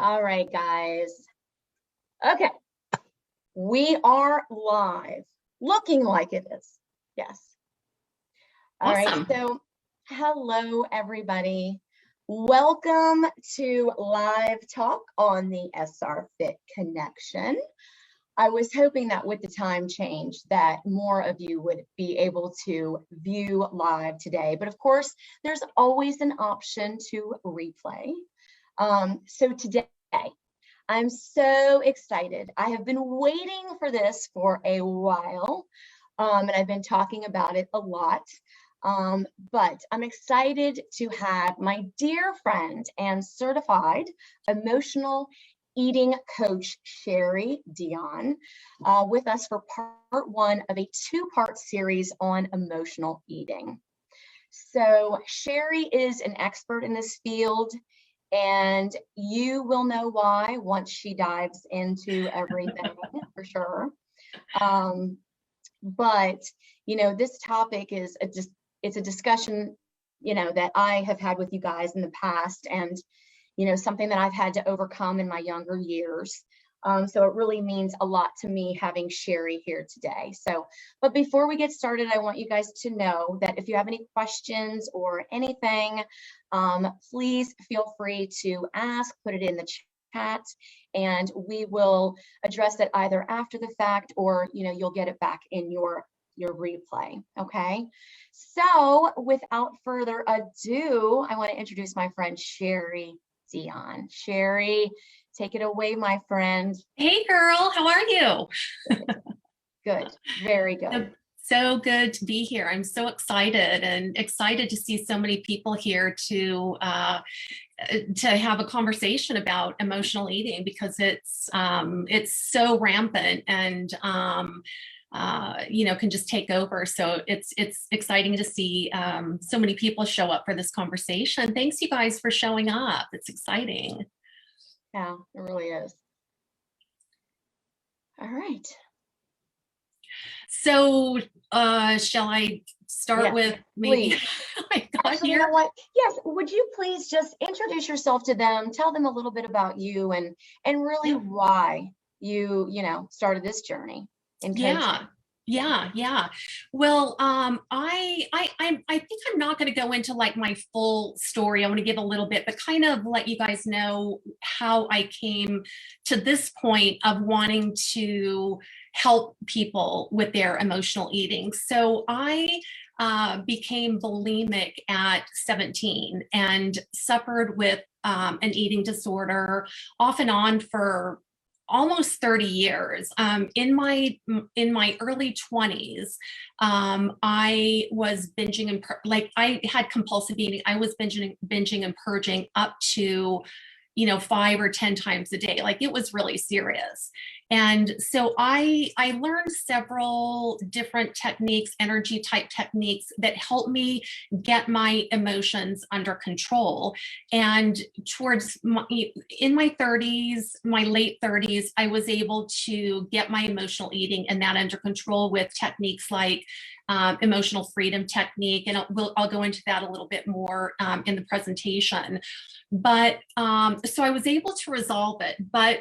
All right, guys. Okay, we are live, looking like it is. Yes. All Awesome. right, so hello, everybody. Welcome to Live Talk on the SR Fit Connection. I was hoping that with the time change that more of you would be able to view live today, but of course, there's always an option to replay. So today, I'm so excited. I have been waiting for this for a while, and I've been talking about it a lot. But I'm excited to have my dear friend and certified emotional eating coach, Sherry Dion, with us for part one of a two-part series on emotional eating. So Sherry is an expert in this field, and you will know why once she dives into everything for sure. But you know, this topic is it's a discussion, you know, that I have had with you guys in the past, and you know, something that I've had to overcome in my younger years. So it really means a lot to me having Sherry here today. So, but before we get started, I want you guys to know that if you have any questions or anything, please feel free to ask, put it in the chat, and we will address it either after the fact or, you know, you'll get it back in your replay. Okay. So without further ado, I want to introduce my friend Sherry Dion. Sherry, take it away, my friend. Hey girl, how are you? Good, very good. So good to be here. I'm so excited to see so many people here to have a conversation about emotional eating, because it's so rampant and you know, can just take over. So it's exciting to see so many people show up for this conversation. Thanks you guys for showing up. It's exciting. Yeah, it really is. All right. So shall I start with maybe Actually, you know what? Yes, would you please just introduce yourself to them, tell them a little bit about you and really why you know, started this journey in coaching. Yeah. Well, I think I'm not going to go into like my full story. I want to give a little bit, but kind of let you guys know how I came to this point of wanting to help people with their emotional eating. So I became bulimic at 17 and suffered with an eating disorder off and on for almost 30 years. In my early 20s, I was binging and like I had compulsive eating. I was binging and purging up to, you know, 5 or 10 times a day. Like it was really serious. And so I learned several different techniques, energy type techniques that helped me get my emotions under control. And in my 30s, my late 30s, I was able to get my emotional eating and that under control with techniques like emotional freedom technique. And I'll go into that a little bit more in the presentation. But so I was able to resolve it. But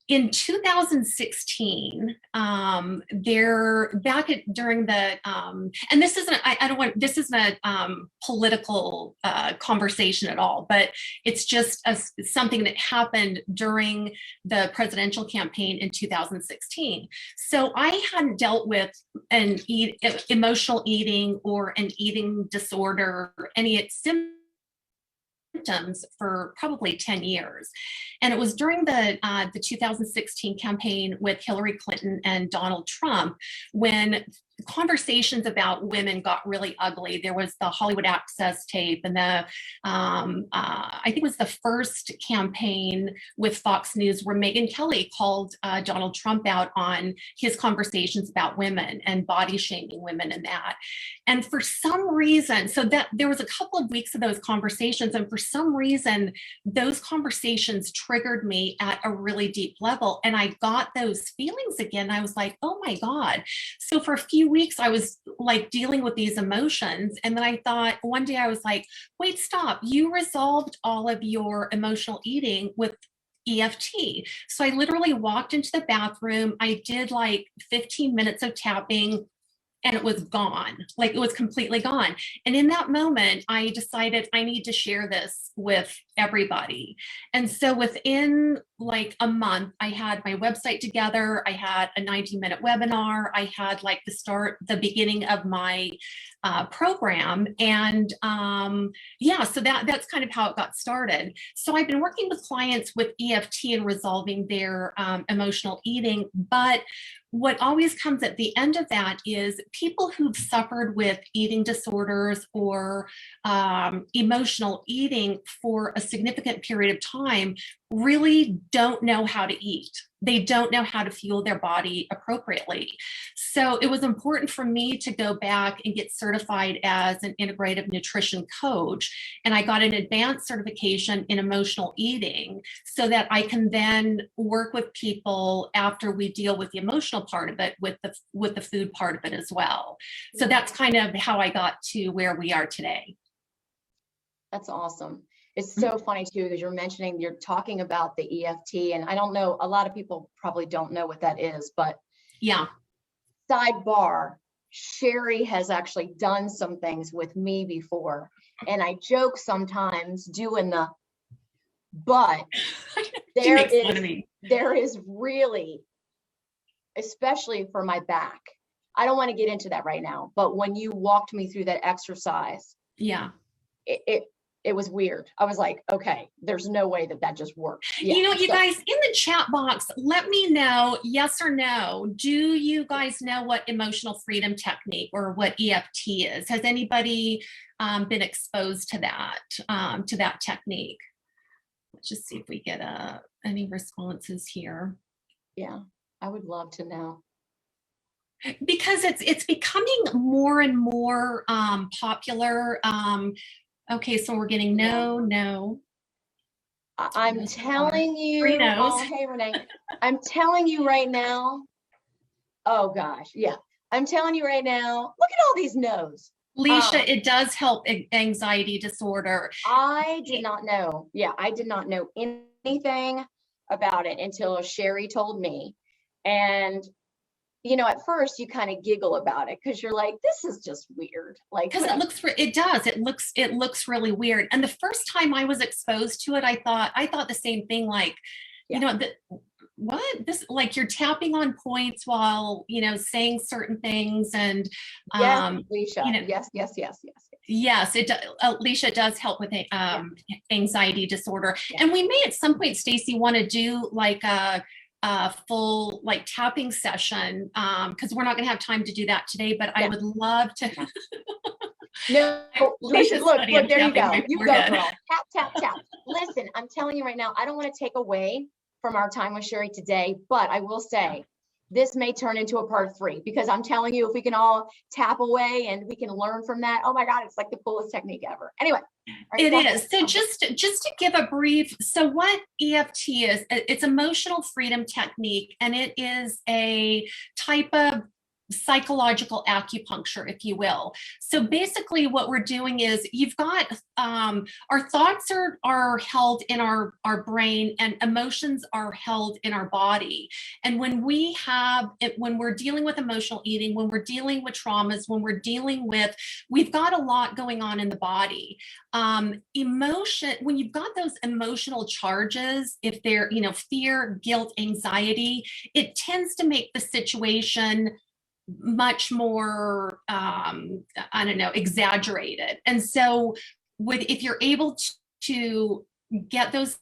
in 2016, during the, and this isn't, this isn't a political conversation at all, but it's just something that happened during the presidential campaign in 2016. So I hadn't dealt with emotional eating or an eating disorder, any symptoms for probably 10 years. And it was during the 2016 campaign with Hillary Clinton and Donald Trump when conversations about women got really ugly. There was the Hollywood Access tape and the, I think it was the first campaign with Fox News where Megyn Kelly called Donald Trump out on his conversations about women and body shaming women and that. And for some reason, so that there was a couple of weeks of those conversations, and for some reason, those conversations triggered me at a really deep level. And I got those feelings again. I was like, oh my God. So for a few weeks I was like dealing with these emotions. And then I thought one day I was like, wait, stop. You resolved all of your emotional eating with EFT. So I literally walked into the bathroom. I did like 15 minutes of tapping and it was gone. Like it was completely gone. And in that moment, I decided I need to share this with everybody. And so within like a month, I had my website together. I had a 90-minute webinar. I had like the beginning of my program. And yeah, so that's kind of how it got started. So I've been working with clients with EFT and resolving their emotional eating, but what always comes at the end of that is people who've suffered with eating disorders or emotional eating for a significant period of time really don't know how to eat. They don't know how to fuel their body appropriately. So it was important for me to go back and get certified as an integrative nutrition coach. And I got an advanced certification in emotional eating so that I can then work with people after we deal with the emotional part of it with the food part of it as well. So that's kind of how I got to where we are today. That's awesome. It's so funny too, because you're talking about the EFT, and I don't know, a lot of people probably don't know what that is, but yeah. Sidebar, Sherry has actually done some things with me before, and I joke sometimes doing but there is really, especially for my back, I don't want to get into that right now, but when you walked me through that exercise, yeah, it was weird. I was like, okay, there's no way that just works. Yeah, you guys in the chat box, let me know, yes or no. Do you guys know what emotional freedom technique or what EFT is? Has anybody been exposed to that technique? Let's just see if we get any responses here. Yeah, I would love to know. Because it's becoming more and more popular. Okay, so we're getting no. I'm telling you, hey Renee, I'm telling you right now. Oh gosh, yeah, I'm telling you right now. Look at all these no's. Leisha, it does help anxiety disorder. I did not know. Yeah, I did not know anything about it until Sherry told me, and at first you kind of giggle about it because you're like, this is just weird. Like, because it looks really weird. And the first time I was exposed to it, I thought the same thing, like, what this, like you're tapping on points while, saying certain things. And yes, Leisha, yes, Alicia, it does help with anxiety disorder. And we may at some point, Stacy, want to do like a full like tapping session because we're not going to have time to do that today, but I would love to. No, Leisha, look, there you go. You go, girl. Tap. Listen, I'm telling you right now, I don't want to take away from our time with Sherry today, but I will say this may turn into a part 3 because I'm telling you, if we can all tap away and we can learn from that, oh my God, it's like the coolest technique ever. Anyway. It is. So just to give a brief, so what EFT is, it's emotional freedom technique, and it is a type of psychological acupuncture, if you will. So basically what we're doing is you've got our thoughts are held in our brain and emotions are held in our body. And when we're dealing with emotional eating, when we're dealing with traumas, we've got a lot going on in the body. Emotion, when you've got those emotional charges, if they're, fear, guilt, anxiety, it tends to make the situation much more exaggerated. And so if you're able to get those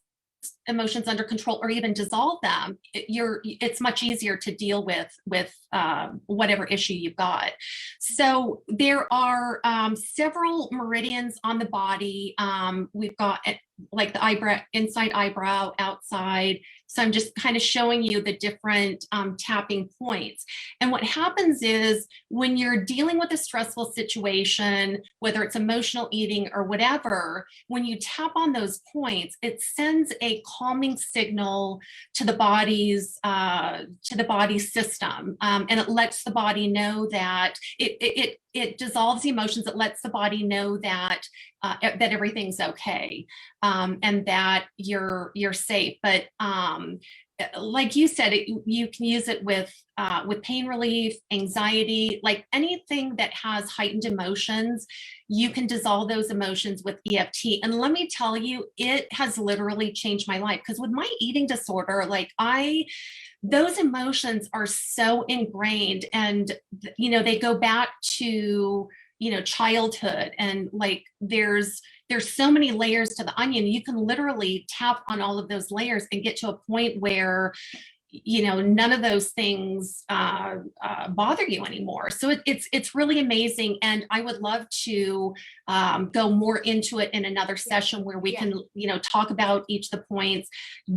emotions under control or even dissolve them, it's much easier to deal with whatever issue you've got. So there are several meridians on the body. We've got like the eyebrow, inside eyebrow, outside. So I'm just kind of showing you the different tapping points. And what happens is when you're dealing with a stressful situation, whether it's emotional eating or whatever, when you tap on those points, it sends a calming signal to the body's system, and it lets the body know that it dissolves emotions. It lets the body know that that everything's okay, and that you're safe. But like you said, you can use it with pain relief, anxiety, like anything that has heightened emotions. You can dissolve those emotions with EFT. And let me tell you, it has literally changed my life, because with my eating disorder, like those emotions are so ingrained, and they go back to childhood, and like there's so many layers to the onion. You can literally tap on all of those layers and get to a point where none of those things bother you anymore. So it's really amazing, and I would love to go more into it in another session where we can talk about each of the points,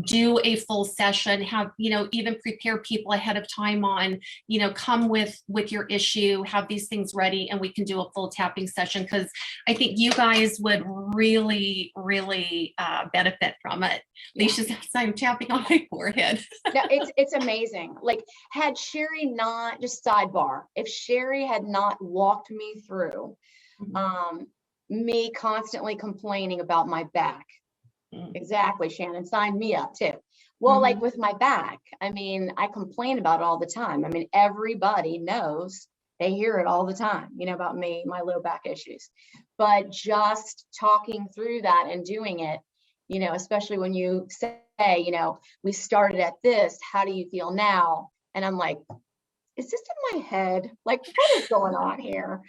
do a full session, have even prepare people ahead of time on come with your issue, have these things ready, and we can do a full tapping session, because I think you guys would really benefit from it. Alicia's I'm tapping on my forehead. No, it's amazing. Like, had Sherry not, just sidebar, if Sherry had not walked me through me constantly complaining about my back. Exactly, Shannon, sign me up too. Well, like with my back, I mean, I complain about it all the time. I mean, everybody knows, they hear it all the time, about me, my low back issues. But just talking through that and doing it, especially when you say, we started at this, how do you feel now? And I'm like, is this in my head? Like, what is going on here?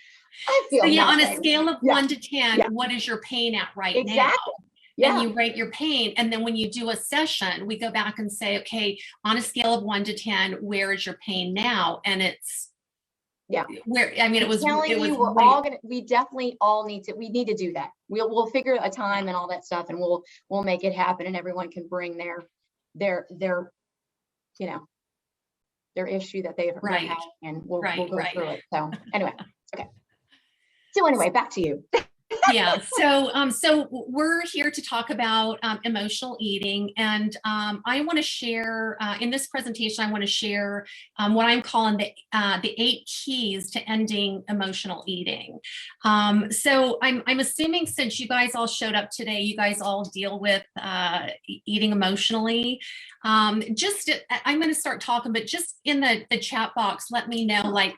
I feel so nothing. On a scale of 1 to 10, what is your pain at right now? And you rate your pain. And then when you do a session, we go back and say, okay, on a scale of 1 to 10, where is your pain now? And it's where, I mean, we definitely all need to do that. We'll figure a time and all that stuff, and we'll make it happen, and everyone can bring their issue that they're having, and we'll go through it. So anyway, okay. So anyway, back to you. So we're here to talk about emotional eating, and I want to share in this presentation. I want to share what I'm calling the 8 keys to ending emotional eating. So I'm assuming, since you guys all showed up today, you guys all deal with eating emotionally. I'm going to start talking, but just in the chat box, let me know, like,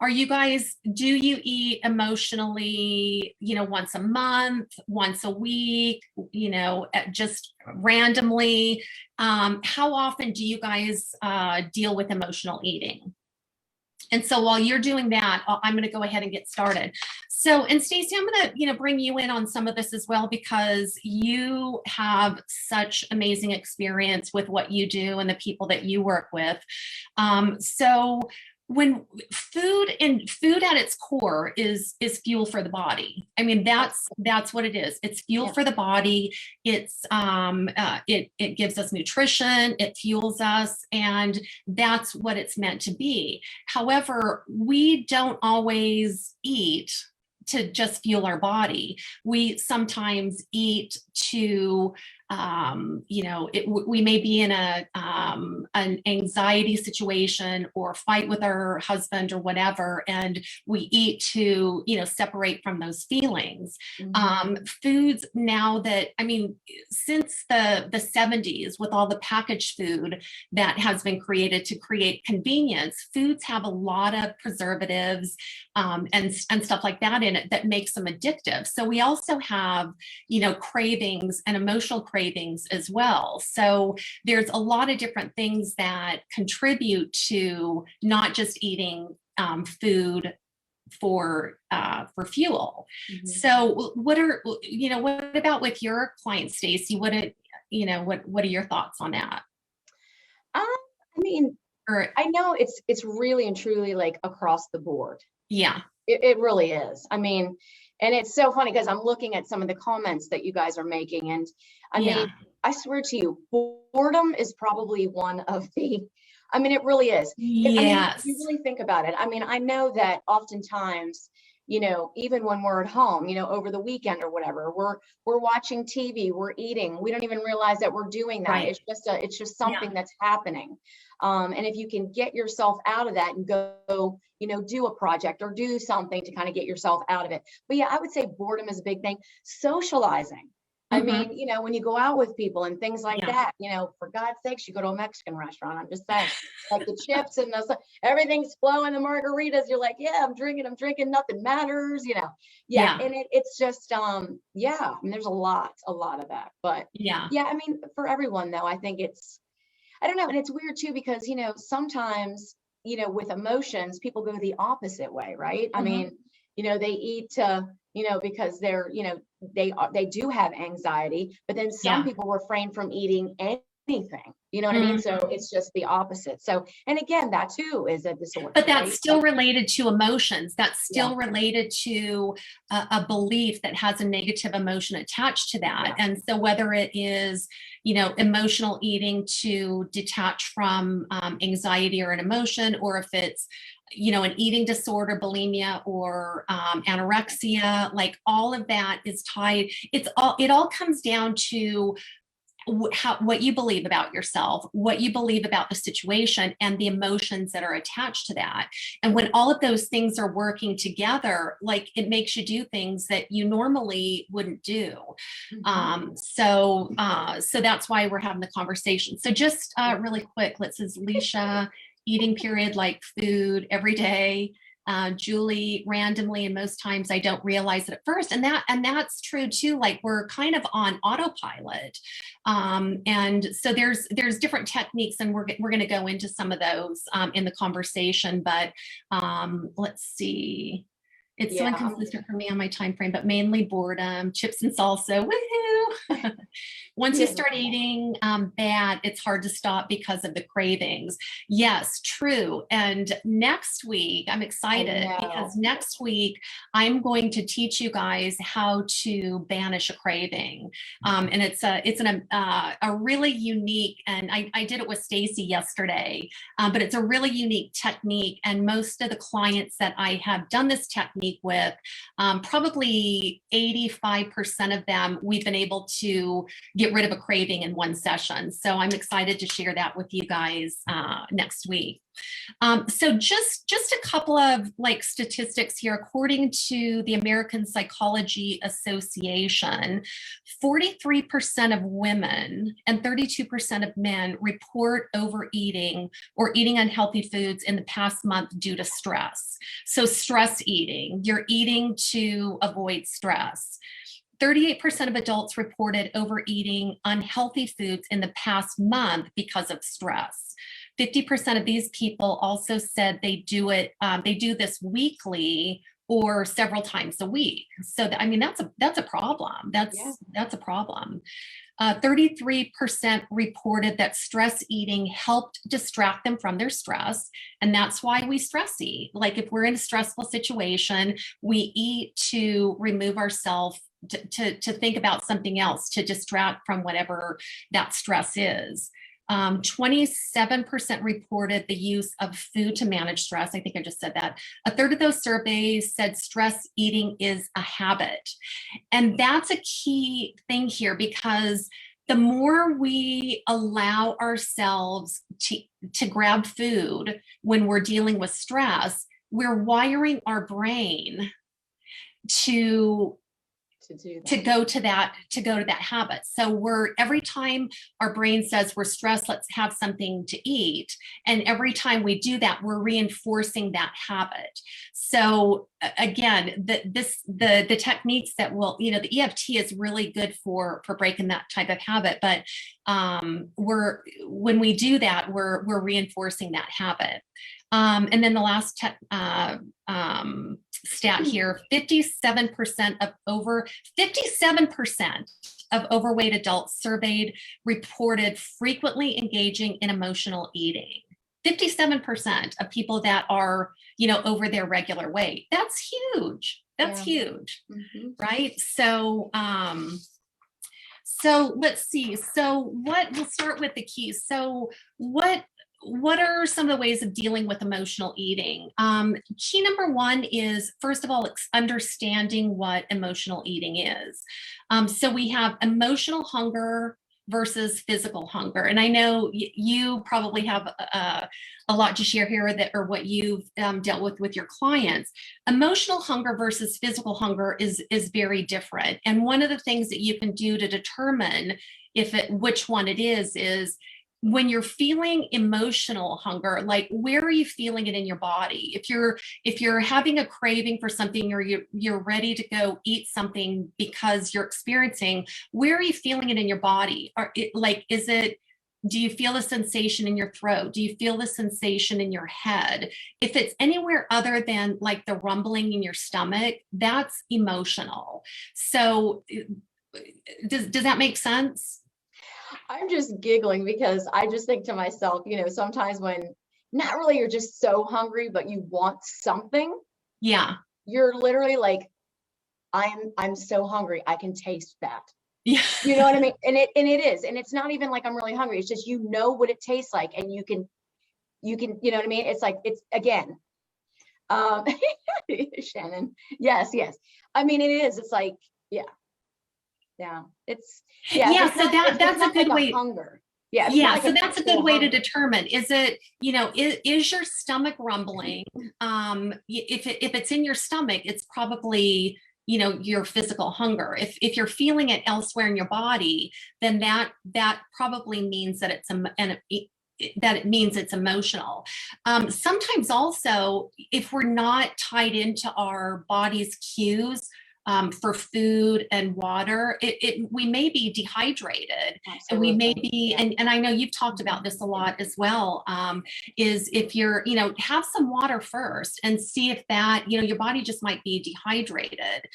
do you eat emotionally, once a month, once a week, just randomly? How often do you guys deal with emotional eating? And so while you're doing that, I'm going to go ahead and get started. So, and Stacey, I'm going to, bring you in on some of this as well, because you have such amazing experience with what you do and the people that you work with. So when food at its core is fuel for the body. I mean, that's what it is. It's fuel for the body. It's it gives us nutrition, it fuels us, and that's what it's meant to be. However, we don't always eat to just fuel our body. We sometimes eat to we may be in an anxiety situation or fight with our husband or whatever, and we eat to separate from those feelings. Foods now that, I mean, since the 70s, with all the packaged food that has been created to create convenience, foods have a lot of preservatives and stuff like that in it that makes them addictive. So we also have cravings and emotional cravings as well. So there's a lot of different things that contribute to not just eating food for fuel. So what about with your clients, Stacey? What are your thoughts on that? I mean, I know it's really and truly like across the board. Yeah. It really is. I mean, and it's so funny because I'm looking at some of the comments that you guys are making, and I mean, I swear to you, boredom is probably one of the, I mean, it really is. Yes. I mean, if you really think about it. I mean, I know that oftentimes, even when we're at home, over the weekend or whatever, we're watching TV, we're eating, we don't even realize that we're doing that. Right. It's just something that's happening. And if you can get yourself out of that and go, do a project or do something to kind of get yourself out of it. But yeah, I would say boredom is a big thing. Socializing. I mean, when you go out with people and things like that, for God's sakes, you go to a Mexican restaurant. I'm just saying, like the chips and everything's flowing, the margaritas. You're like, yeah, I'm drinking, nothing matters, Yeah. And it's just, I mean, there's a lot of that. But yeah, I mean, for everyone though, I think I don't know. And it's weird too, because, sometimes, with emotions, people go the opposite way, right? I mean, they eat because they're, they do have anxiety, but then some people refrain from eating anything, you know what I mean? So it's just the opposite. So, and again, that too is a disorder. But that's still related to emotions. That's still related to a belief that has a negative emotion attached to that. And so whether it is, emotional eating to detach from anxiety or an emotion, or if it's, an eating disorder, bulimia, or anorexia, like all of that is tied. It all comes down to what you believe about yourself, what you believe about the situation, and the emotions that are attached to that. And when all of those things are working together, like it makes you do things that you normally wouldn't do. So that's why we're having the conversation. So just really quick, let's say Alicia, eating period like food every day. Julie, randomly, and most times I don't realize it at first, and that's true too. Like we're kind of on autopilot, and so there's different techniques, and we're going to go into some of those in the conversation. But let's see. It's so inconsistent for me on my time frame, but mainly boredom, chips and salsa. Woohoo! Once you start eating bad, it's hard to stop because of the cravings. Yes, true. And next week, I'm excited because next week I'm going to teach you guys how to banish a craving. And it's a really unique, and I did it with Stacy yesterday, but it's a really unique technique. And most of the clients that I have done this technique with, probably 85% of them, we've been able to get rid of a craving in one session. So I'm excited to share that with you guys next week. So just a couple of like statistics here. According to the American Psychology Association, 43% of women and 32% of men report overeating or eating unhealthy foods in the past month due to stress. So stress eating, you're eating to avoid stress. 38% of adults reported overeating unhealthy foods in the past month because of stress. 50% of these people also said they do this weekly or several times a week. So I mean, that's a problem. That's a problem. 33% reported that stress eating helped distract them from their stress. And that's why we stress eat. Like if we're in a stressful situation, we eat to remove ourselves, to think about something else, to distract from whatever that stress is. 27% reported the use of food to manage stress. I think I just said that. A third of those surveys said stress eating is a habit. And that's a key thing here, because the more we allow ourselves to grab food when we're dealing with stress, we're wiring our brain to go to that habit. So every time our brain says we're stressed, let's have something to eat, and every time we do that, we're reinforcing that habit. So again, the techniques that will, the EFT is really good for breaking that type of habit, but when we do that, we're reinforcing that habit. And then the last stat here, 57% of overweight adults surveyed reported frequently engaging in emotional eating. 57% of people that are, over their regular weight. That's huge. That's huge, right? So, so let's see. So we'll start with the keys. So what what are some of the ways of dealing with emotional eating? Key number one is, first of all, understanding what emotional eating is. So we have emotional hunger versus physical hunger. And I know you probably have a lot to share here, that or what you've dealt with your clients. Emotional hunger versus physical hunger is very different. And one of the things that you can do to determine which one it is when you're feeling emotional hunger, like where are you feeling it in your body? If you're having a craving for something, or you're ready to go eat something because you're experiencing, where are you feeling it in your body? Do you feel the sensation in your throat? Do you feel the sensation in your head? If it's anywhere other than like the rumbling in your stomach, that's emotional. So does that make sense? I'm just giggling because I just think to myself, sometimes when not really you're just so hungry, but you want something, Yeah. you're literally like, I'm so hungry, I can taste that. Yeah. You know what I mean? And it is. And it's not even like I'm really hungry. It's just what it tastes like, and you can, you know what I mean? It's like, it's again, Shannon. Yes. I mean, it is. It's like, yeah. It's Yeah. it's So not, that's a good like way. hunger. Yeah. Yeah, like so that's a good way to hunger. determine, is it, is your stomach rumbling? If it's in your stomach, it's probably, your physical hunger. If you're feeling it elsewhere in your body, then that probably means that it means it's emotional. Sometimes also, if we're not tied into our body's cues for food and water, we may be dehydrated. Absolutely. And we may be, Yeah. and I know you've talked about this a lot as well, is if you're, have some water first and see if that, your body just might be dehydrated.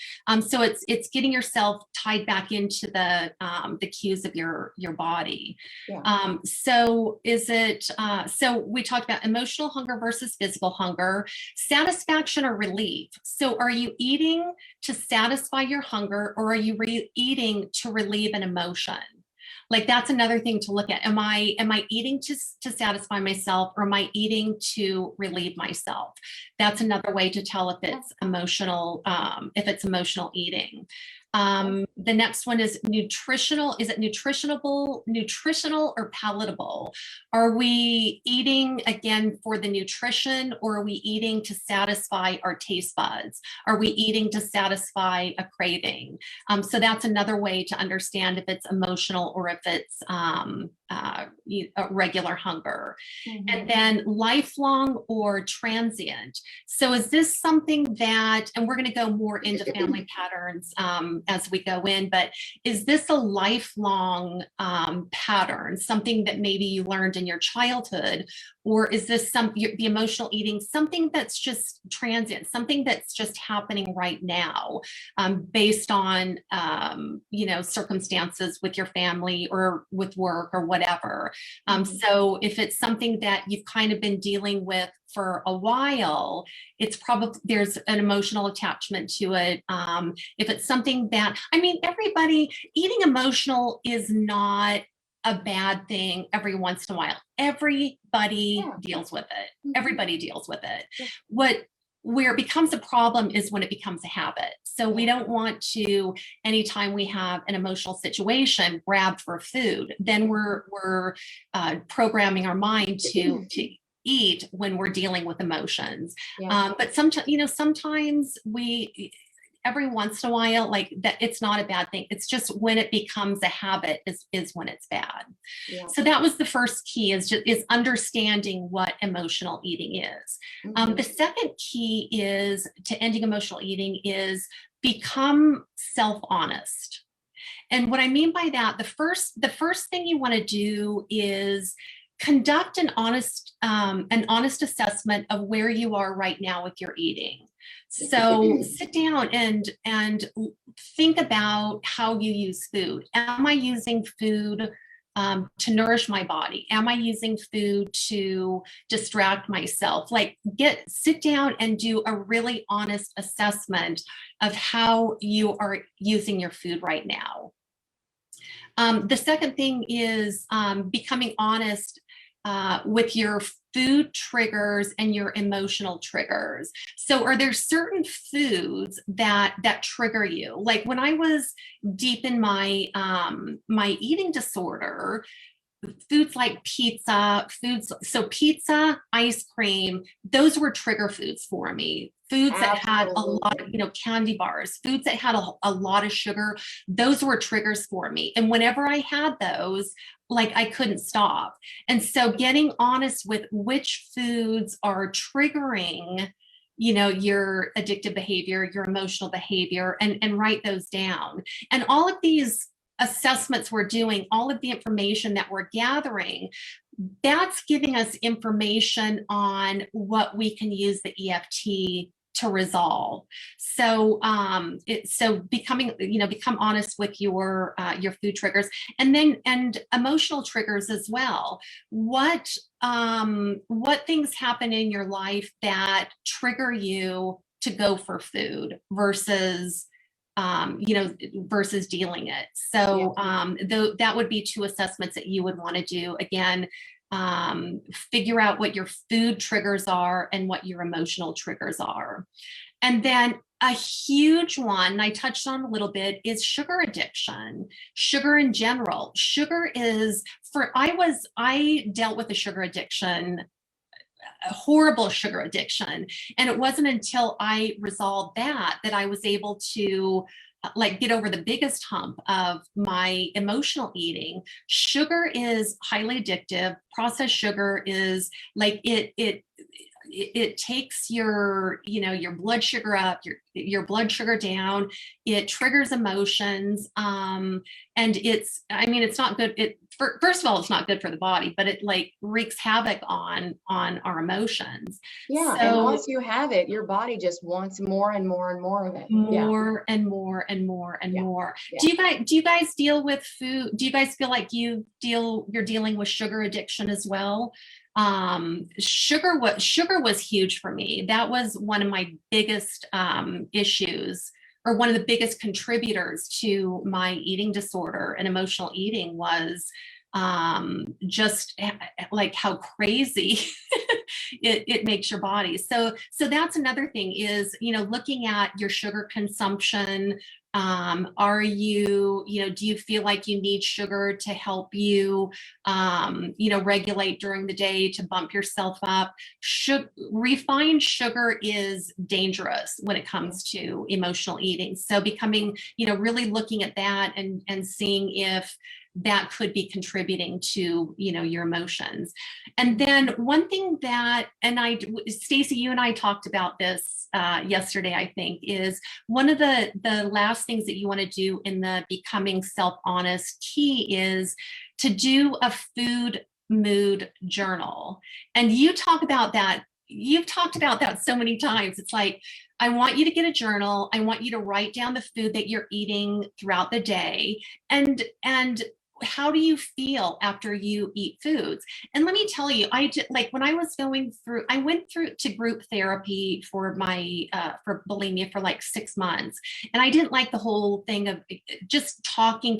So it's getting yourself tied back into the cues of your body. Yeah. So so we talked about emotional hunger versus physical hunger, satisfaction or relief. So are you eating to satisfy your hunger, or are you eating to relieve an emotion? Like that's another thing to look at. Am I eating to satisfy myself, or am I eating to relieve myself? That's another way to tell if it's emotional, eating. The next one is nutritional. Is it nutritional or palatable? Are we eating again for the nutrition, or are we eating to satisfy our taste buds? Are we eating to satisfy a craving? So that's another way to understand if it's emotional or if it's a regular hunger. Mm-hmm. And then lifelong or transient. So is this something that, and we're going to go more into family patterns as we go in, but is this a lifelong pattern, something that maybe you learned in your childhood, or is this the emotional eating something that's just transient, something that's just happening right now, based on circumstances with your family or with work or whatever? So if it's something that you've kind of been dealing with for a while, it's probably there's an emotional attachment to it. If it's something that, everybody eating emotional is not a bad thing every once in a while. Everybody deals with it. Everybody deals with it. Where it becomes a problem is when it becomes a habit. So we don't want to, anytime we have an emotional situation, grab for food. Then we're programming our mind to eat when we're dealing with emotions. But sometimes every once in a while, like that, it's not a bad thing. It's just when it becomes a habit is when it's bad. So that was the first key, is understanding what emotional eating is. The second key is to ending emotional eating is become self-honest. And what I mean by that, the first thing you want to do is conduct an honest assessment of where you are right now with your eating. So sit down and think about how you use food. Am I using food to nourish my body? Am I using food to distract myself? Sit down and do a really honest assessment of how you are using your food right now. The second thing is becoming honest with your food triggers and your emotional triggers. So are there certain foods that trigger you? Like when I was deep in my my eating disorder, foods like pizza, ice cream, those were trigger foods for me. Foods that had a lot of, candy bars, foods that had a lot of sugar, those were triggers for me. And whenever I had those, like I couldn't stop. And so getting honest with which foods are triggering your addictive behavior, your emotional behavior, and write those down. And all of these assessments we're doing, all of the information that we're gathering, that's giving us information on what we can use the EFT to resolve. So become honest with your food triggers, and emotional triggers as well. What things happen in your life that trigger you to go for food versus versus dealing it. So that would be two assessments that you would want to do. Again, figure out what your food triggers are and what your emotional triggers are. And then a huge one I touched on a little bit is sugar addiction, sugar in general. Sugar is I dealt with a sugar addiction, a horrible sugar addiction. And it wasn't until I resolved that I was able to get over the biggest hump of my emotional eating. Sugar is highly addictive. Processed sugar is like it takes your blood sugar up, your blood sugar down. It triggers emotions, and it's not good. First of all, it's not good for the body, but it wreaks havoc on our emotions. Yeah, so, and once you have it, your body just wants more and more and more of it. More and more and more and more. Yeah. Do you guys deal with food? Do you guys feel like you're dealing with sugar addiction as well? Sugar was huge for me. That was one of my biggest issues, or one of the biggest contributors to my eating disorder and emotional eating was just like how crazy it makes your body. So that's another thing is, looking at your sugar consumption. Do you feel like you need sugar to help you, regulate during the day, to bump yourself up? Refined sugar is dangerous when it comes to emotional eating. So becoming, really looking at that and seeing if that could be contributing to, your emotions. And then one thing that, Stacey, you and I talked about this yesterday, I think, is one of the last things that you want to do in the becoming self-honest key is to do a food mood journal. And you talk about that. You've talked about that so many times. It's like, I want you to get a journal. I want you to write down the food that you're eating throughout the day, and how do you feel after you eat foods? And let me tell you, when I was I went through to group therapy for my for bulimia for 6 months, and I didn't like the whole thing of just talking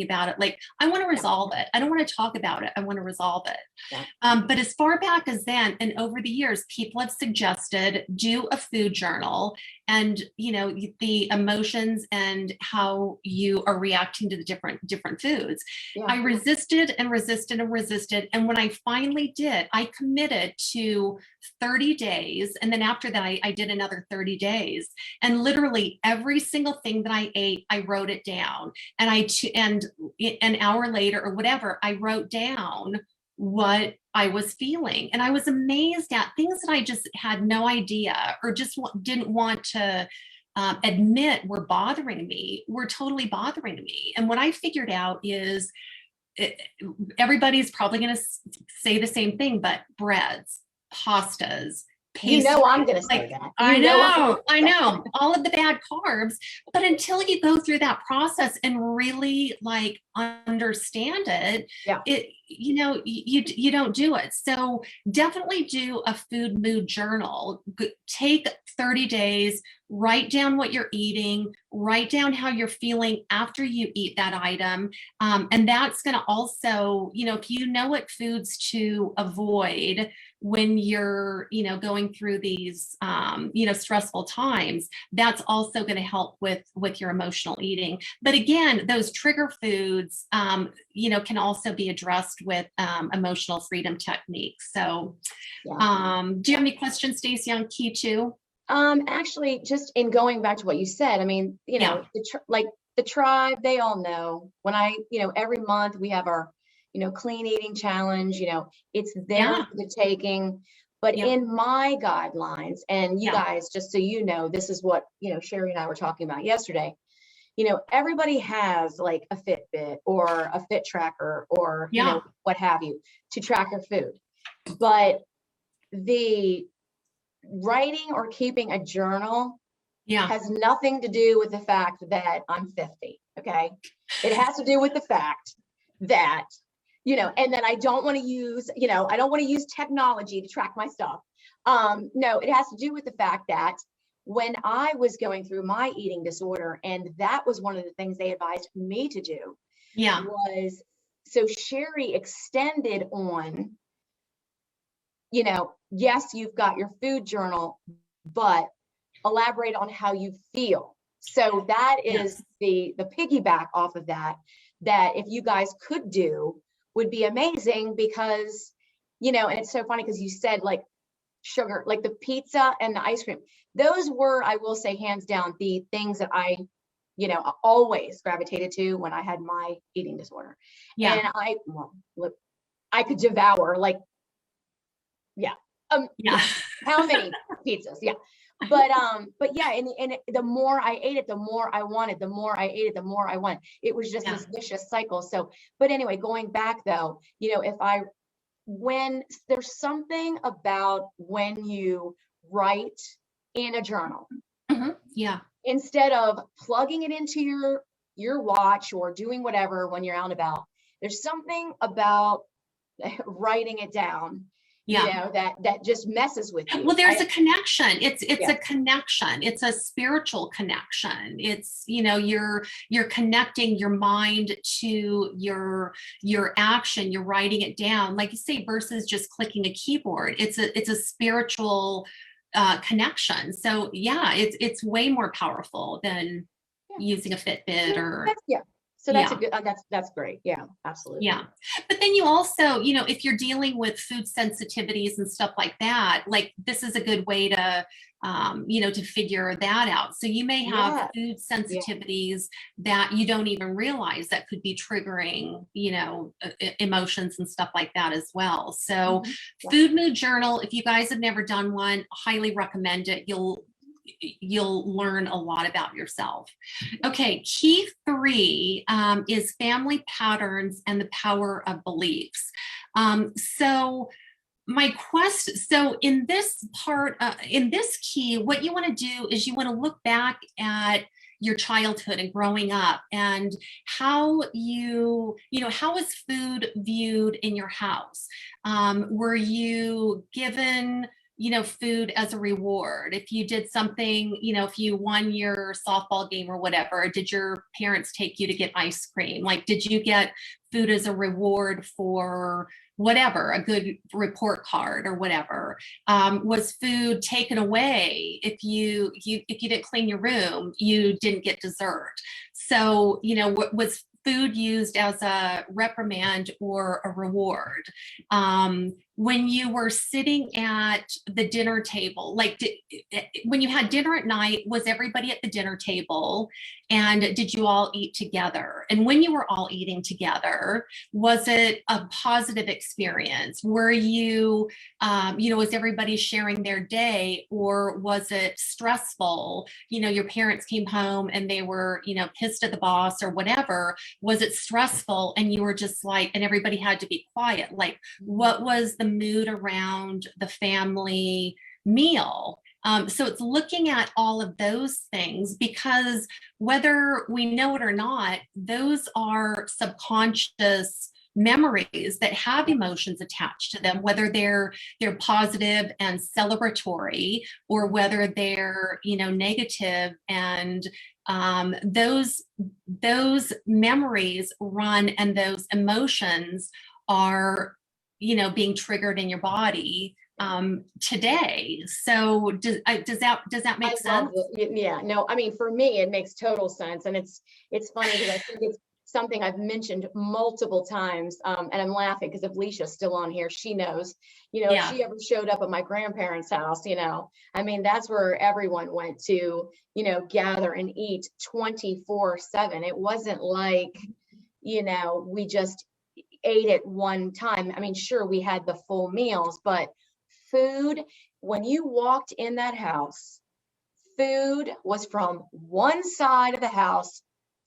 about it. Like, I want to resolve it. I don't want to talk about it. I want to resolve it. Yeah. But as far back as then, and over the years, people have suggested do a food journal, and the emotions and how you are reacting to the different foods. Yeah. I resisted and resisted and resisted. And when I finally did, I committed to 30 days. And then after that, I did another 30 days. And literally every single thing that I ate, I wrote it down. And an hour later or whatever, I wrote down what I was feeling. And I was amazed at things that I just had no idea, or just didn't want to admit were bothering me, were totally bothering me. And what I figured out is everybody's probably going to say the same thing, but breads, pastas, You know I'm pastry, going to say like that. I You know I'm know, I know, all of the bad carbs. But until you go through that process and really like understand it, yeah. you don't do it. So definitely do a food mood journal. Take 30 days, write down what you're eating, write down how you're feeling after you eat that item. And that's going to also, if you know what foods to avoid when you're, going through these, stressful times, that's also going to help with your emotional eating. But again, those trigger foods, can also be addressed with emotional freedom techniques. So, do you have any questions, Stacey, on key two? Actually, just in going back to what you said, I mean, the tribe, they all know when every month we have our, clean eating challenge, it's there for the taking. But in my guidelines, and you guys, just so you know, this is what, Sherry and I were talking about yesterday. Everybody has like a Fitbit or a Fit tracker or, what have you to track your food. But the writing or keeping a journal has nothing to do with the fact that I'm 50. Okay. It has to do with the fact that, and then I don't want to use, I don't want to use technology to track my stuff. No, it has to do with the fact that when I was going through my eating disorder, and that was one of the things they advised me to do, was so Sherry extended on, yes, you've got your food journal, but elaborate on how you feel. So that is the piggyback off of that if you guys could do would be amazing, because, and it's so funny because you said like sugar, like the pizza and the ice cream. Those were, I will say, hands down, the things that I always gravitated to when I had my eating disorder. And I could devour like, how many pizzas? But yeah, and the more I ate it, the more I wanted, the more I ate it, the more I wanted. It was just this vicious cycle. So, but anyway, going back though, when there's something about when you write in a journal, instead of plugging it into your watch or doing whatever when you're out and about, there's something about writing it down, that just messes with you. Well, there's a connection. It's a connection. It's a spiritual connection. It's, you're connecting your mind to your action. You're writing it down, like you say, versus just clicking a keyboard. It's a spiritual connection. So it's way more powerful than using a Fitbit or So that's a good, that's great. Yeah, absolutely. Yeah. But then you also, if you're dealing with food sensitivities and stuff like that, like this is a good way to, to figure that out. So you may have food sensitivities that you don't even realize that could be triggering, emotions and stuff like that as well. So food mood journal, if you guys have never done one, highly recommend it. You'll learn a lot about yourself. Okay, key 3 is family patterns and the power of beliefs. So in this part, in this key, what you want to do is you want to look back at your childhood and growing up, and how how was food viewed in your house? Were you given food as a reward? If you did something, if you won your softball game or whatever, did your parents take you to get ice cream? Like, did you get food as a reward for whatever, a good report card or whatever? Was food taken away if you didn't clean your room, you didn't get dessert? So, was food used as a reprimand or a reward? When you were sitting at the dinner table, like when you had dinner at night, was everybody at the dinner table, and did you all eat together? And when you were all eating together, was it a positive experience? Were you, was everybody sharing their day, or was it stressful? Your parents came home and they were, pissed at the boss or whatever. Was it stressful and you were just like, and everybody had to be quiet? Like, what was the mood around the family meal. So it's looking at all of those things, because whether we know it or not, those are subconscious memories that have emotions attached to them, whether they're positive and celebratory, or whether they're, negative, and those memories run, and those emotions are, being triggered in your body today. So does that make sense? Yeah, no, I mean, for me, it makes total sense. And it's funny because I think it's something I've mentioned multiple times. And I'm laughing because if Leisha's still on here, she knows, if she ever showed up at my grandparents' house, I mean, that's where everyone went to, gather and eat 24/7. It wasn't like, we just ate at one time. I mean, sure, we had the full meals, but food, when you walked in that house, food was from one side of the house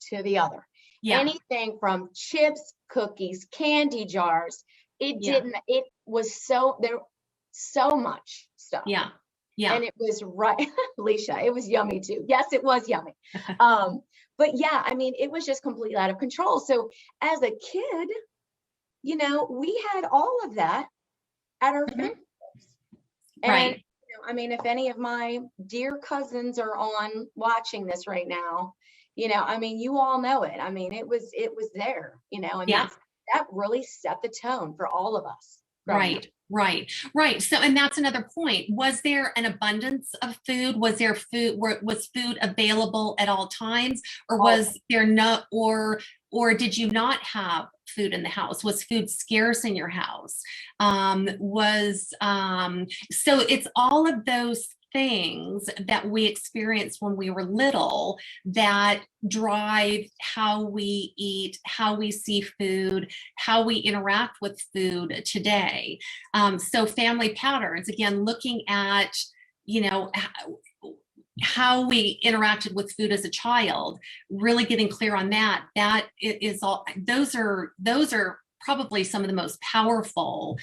to the other. Yeah. Anything from chips, cookies, candy jars. It was so much stuff. Yeah. Yeah. And it was right, Leisha, it was yummy too. Yes, it was yummy. But yeah, I mean, it was just completely out of control. So as a kid, we had all of that at our fingertips. And, right. I mean, if any of my dear cousins are on watching this right now, I mean, you all know it. I mean, it was there, and that really set the tone for all of us. Right. So, and that's another point. Was there an abundance of food? Was there food? Was food available at all times, or was there no, or did you not have food in the house? Was food scarce in your house? So it's all of those things that we experienced when we were little that drive how we eat, how we see food, how we interact with food today. So family patterns, again, looking at, how we interacted with food as a child, really getting clear on that is all, those are probably some of the most powerful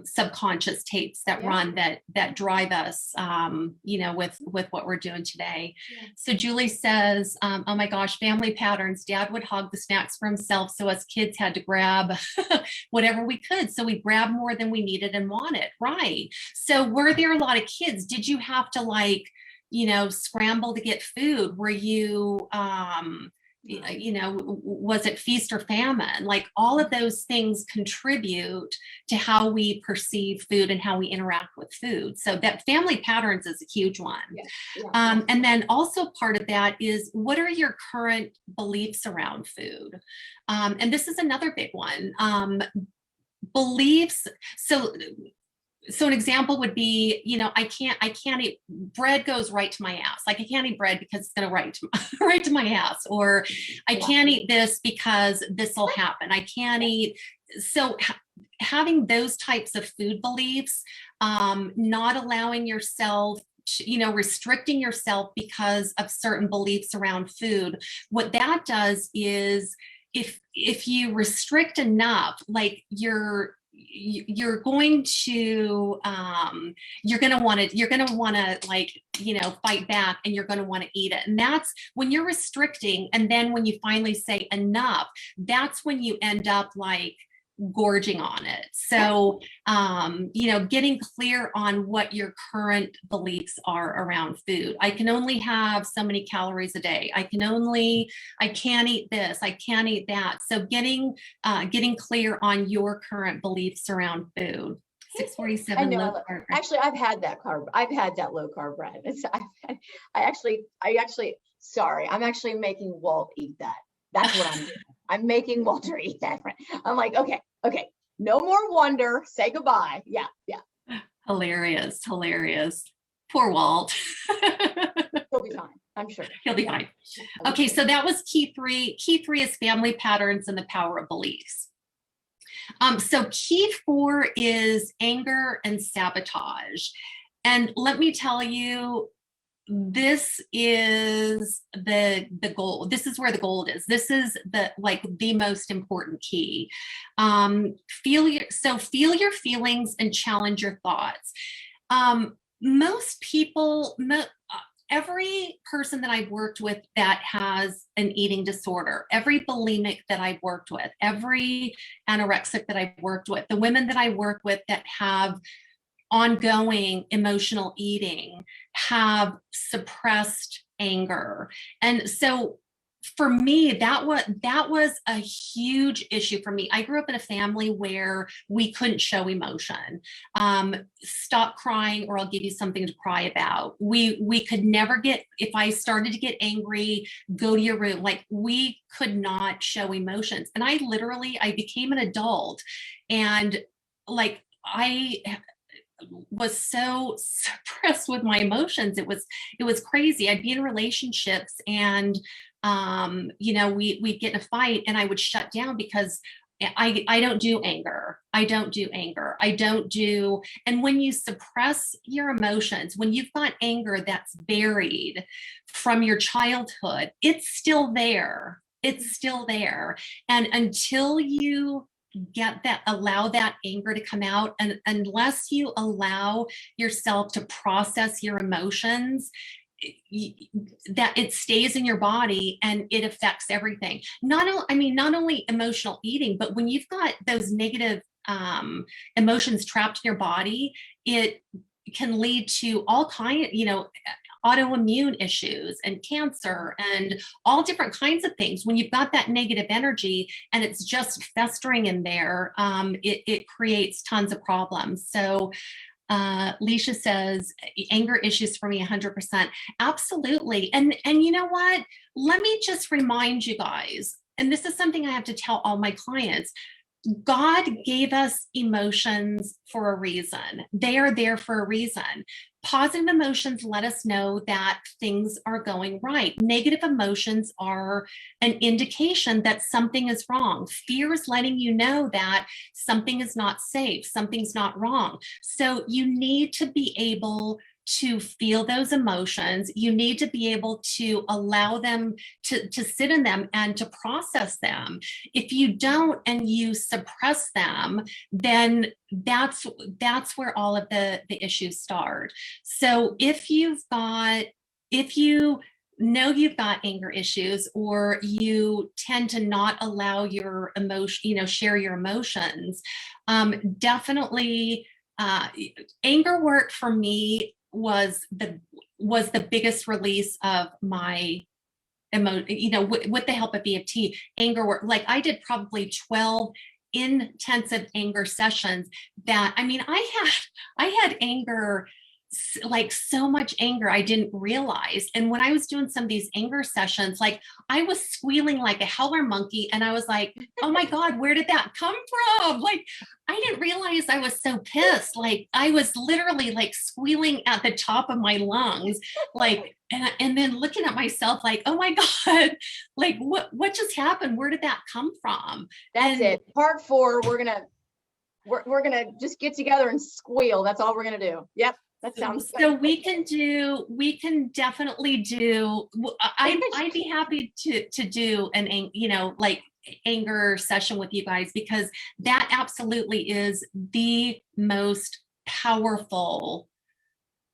subconscious tapes that run that drive us, with what we're doing today. Yeah. So Julie says, oh my gosh, family patterns. Dad would hog the snacks for himself, so us kids had to grab whatever we could. So we grabbed more than we needed and wanted. Right. So were there a lot of kids? Did you have to scramble to get food? Were you, was it feast or famine? Like all of those things contribute to how we perceive food and how we interact with food. So that family patterns is a huge one. And then also part of that is, what are your current beliefs around food? And this is another big one. Beliefs. So an example would be, I can't eat bread, goes right to my ass. Like I can't eat bread because it's going to right to my ass, or I can't eat this because this will happen. I can't eat. So having those types of food beliefs, not allowing yourself, restricting yourself because of certain beliefs around food. What that does is, if you restrict enough, like you're going to want to fight back, and you're going to want to eat it. And that's when you're restricting. And then when you finally say enough, that's when you end up gorging on it. So, getting clear on what your current beliefs are around food. I can only have so many calories a day. I can't eat this. I can't eat that. So getting clear on your current beliefs around food. 647 low carb. Actually, I've had that low carb bread. Sorry, I'm actually making Walt eat that. That's what I'm doing. I'm making Walter eat that. I'm like, okay, no more wonder. Say goodbye. Yeah. Hilarious. Poor Walt. He'll be fine. I'm sure. He'll be fine. Okay, so that was key 3. Key 3 is family patterns and the power of beliefs. So key 4 is anger and sabotage. And let me tell you, this is the goal. This is where the gold is. This is the most important key. Feel your feelings and challenge your thoughts. most people, every person that I've worked with that has an eating disorder, every bulimic that I've worked with, every anorexic that I've worked with, the women that I work with that have ongoing emotional eating have suppressed anger. And so for me, that was a huge issue for me. I grew up in a family where we couldn't show emotion. Stop crying or I'll give you something to cry about. We could never get, if I started to get angry, go to your room. Like, we could not show emotions. And I became an adult, and like, I was so suppressed with my emotions. It was crazy. I'd be in relationships and we'd get in a fight and I would shut down because I don't do anger. I don't do anger. I don't do. And when you suppress your emotions, when you've got anger that's buried from your childhood, it's still there. It's still there. And until you allow that anger to come out, and unless you allow yourself to process your emotions, that it stays in your body and it affects everything. Not only emotional eating, but when you've got those negative emotions trapped in your body, it can lead to all autoimmune issues and cancer and all different kinds of things. When you've got that negative energy and it's just festering in there, it creates tons of problems. So Leisha says, anger issues for me 100%. Absolutely. And you know what? Let me just remind you guys, and this is something I have to tell all my clients. God gave us emotions for a reason. They are there for a reason. Positive emotions let us know that things are going right. Negative emotions are an indication that something is wrong. Fear is letting you know that something is not safe, something's not wrong. So you need to be able to feel those emotions. You need to be able to allow them to sit in them and to process them. If you don't and you suppress them, then that's where all of the issues start. So if you know you've got anger issues, or you tend to not allow your emotion, share your emotions, definitely anger work for me was the biggest release of my with the help of EFT. Anger work, like I did probably 12 intensive anger sessions that, I had anger, like so much anger I didn't realize. And when I was doing some of these anger sessions, like I was squealing like a howler monkey, and I was like, oh my God, where did that come from? Like, I didn't realize I was so pissed. Like, I was literally like squealing at the top of my lungs, like, and then looking at myself like, oh my God, like what just happened? Where did that come from? That's it. Part 4, we're gonna just get together and squeal. That's all we're gonna do. Yep. That sounds so we can definitely do. I'd be happy to do an like anger session with you guys, because that absolutely is the most powerful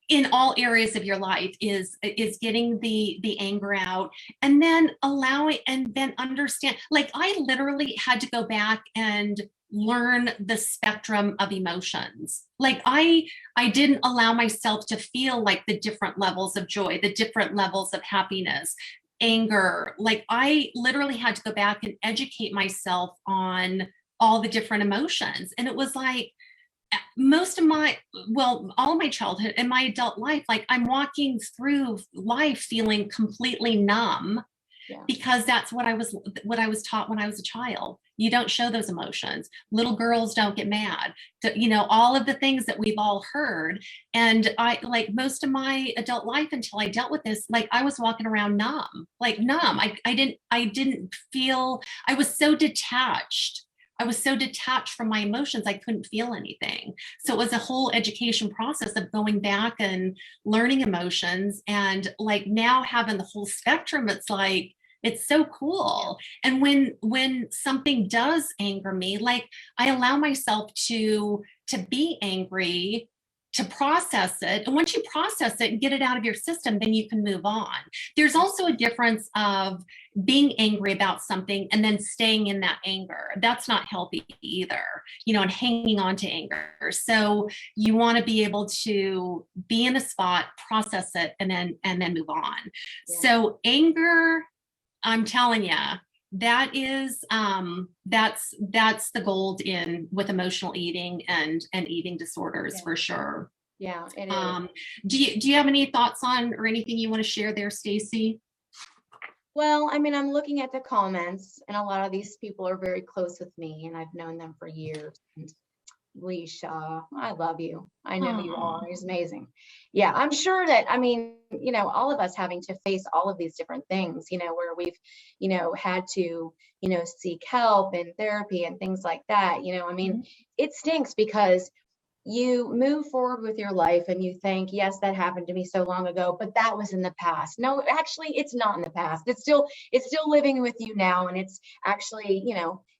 in all areas of your life, is getting the anger out, and then allowing, and then understand. Like, I literally had to go back and learn the spectrum of emotions. Like, I didn't allow myself to feel like the different levels of joy, the different levels of happiness, anger. Like, I literally had to go back and educate myself on all the different emotions. And it was like, all of my childhood and my adult life, like, I'm walking through life feeling completely numb. Yeah. Because that's what I was taught when I was a child. You don't show those emotions. Little girls don't get mad. All of the things that we've all heard. And I, like, most of my adult life until I dealt with this, like, I was walking around numb. I didn't feel, I was so detached. I was so detached from my emotions, I couldn't feel anything. So it was a whole education process of going back and learning emotions. And like, now having the whole spectrum, it's like, it's so cool. And when something does anger me, like, I allow myself to be angry, to process it. And once you process it and get it out of your system, then you can move on. There's also a difference of being angry about something and then staying in that anger. That's not healthy either, and hanging on to anger. So you want to be able to be in a spot, process it, and then move on. Yeah. So anger, I'm telling you, that is that's the gold in with emotional eating and eating disorders, for sure. Yeah, it is. Do you have any thoughts on or anything you want to share there, Stacy? Well, I mean, I'm looking at the comments, and a lot of these people are very close with me, and I've known them for years. And Leisha, I love you. I know you are. It's amazing. Yeah, I'm sure that, I mean, all of us having to face all of these different things, where we've, had to, seek help and therapy and things like that. I mean, it stinks because you move forward with your life and you think, yes, that happened to me so long ago, but that was in the past. No, actually, it's not in the past. It's still living with you now. And it's actually,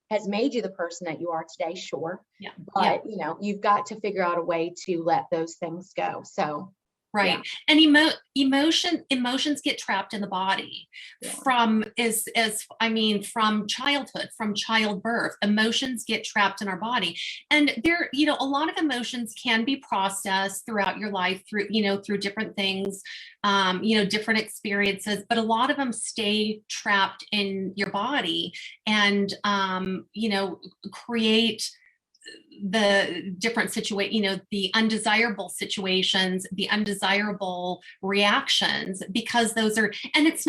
has made you the person that you are today, sure. Yeah. But, you've got to figure out a way to let those things go. So. Right. Yeah. And emotions get trapped in the body from childhood, from childbirth. Emotions get trapped in our body. And there, a lot of emotions can be processed throughout your life through different things, different experiences, but a lot of them stay trapped in your body and, create the different the undesirable situations, the undesirable reactions, because it's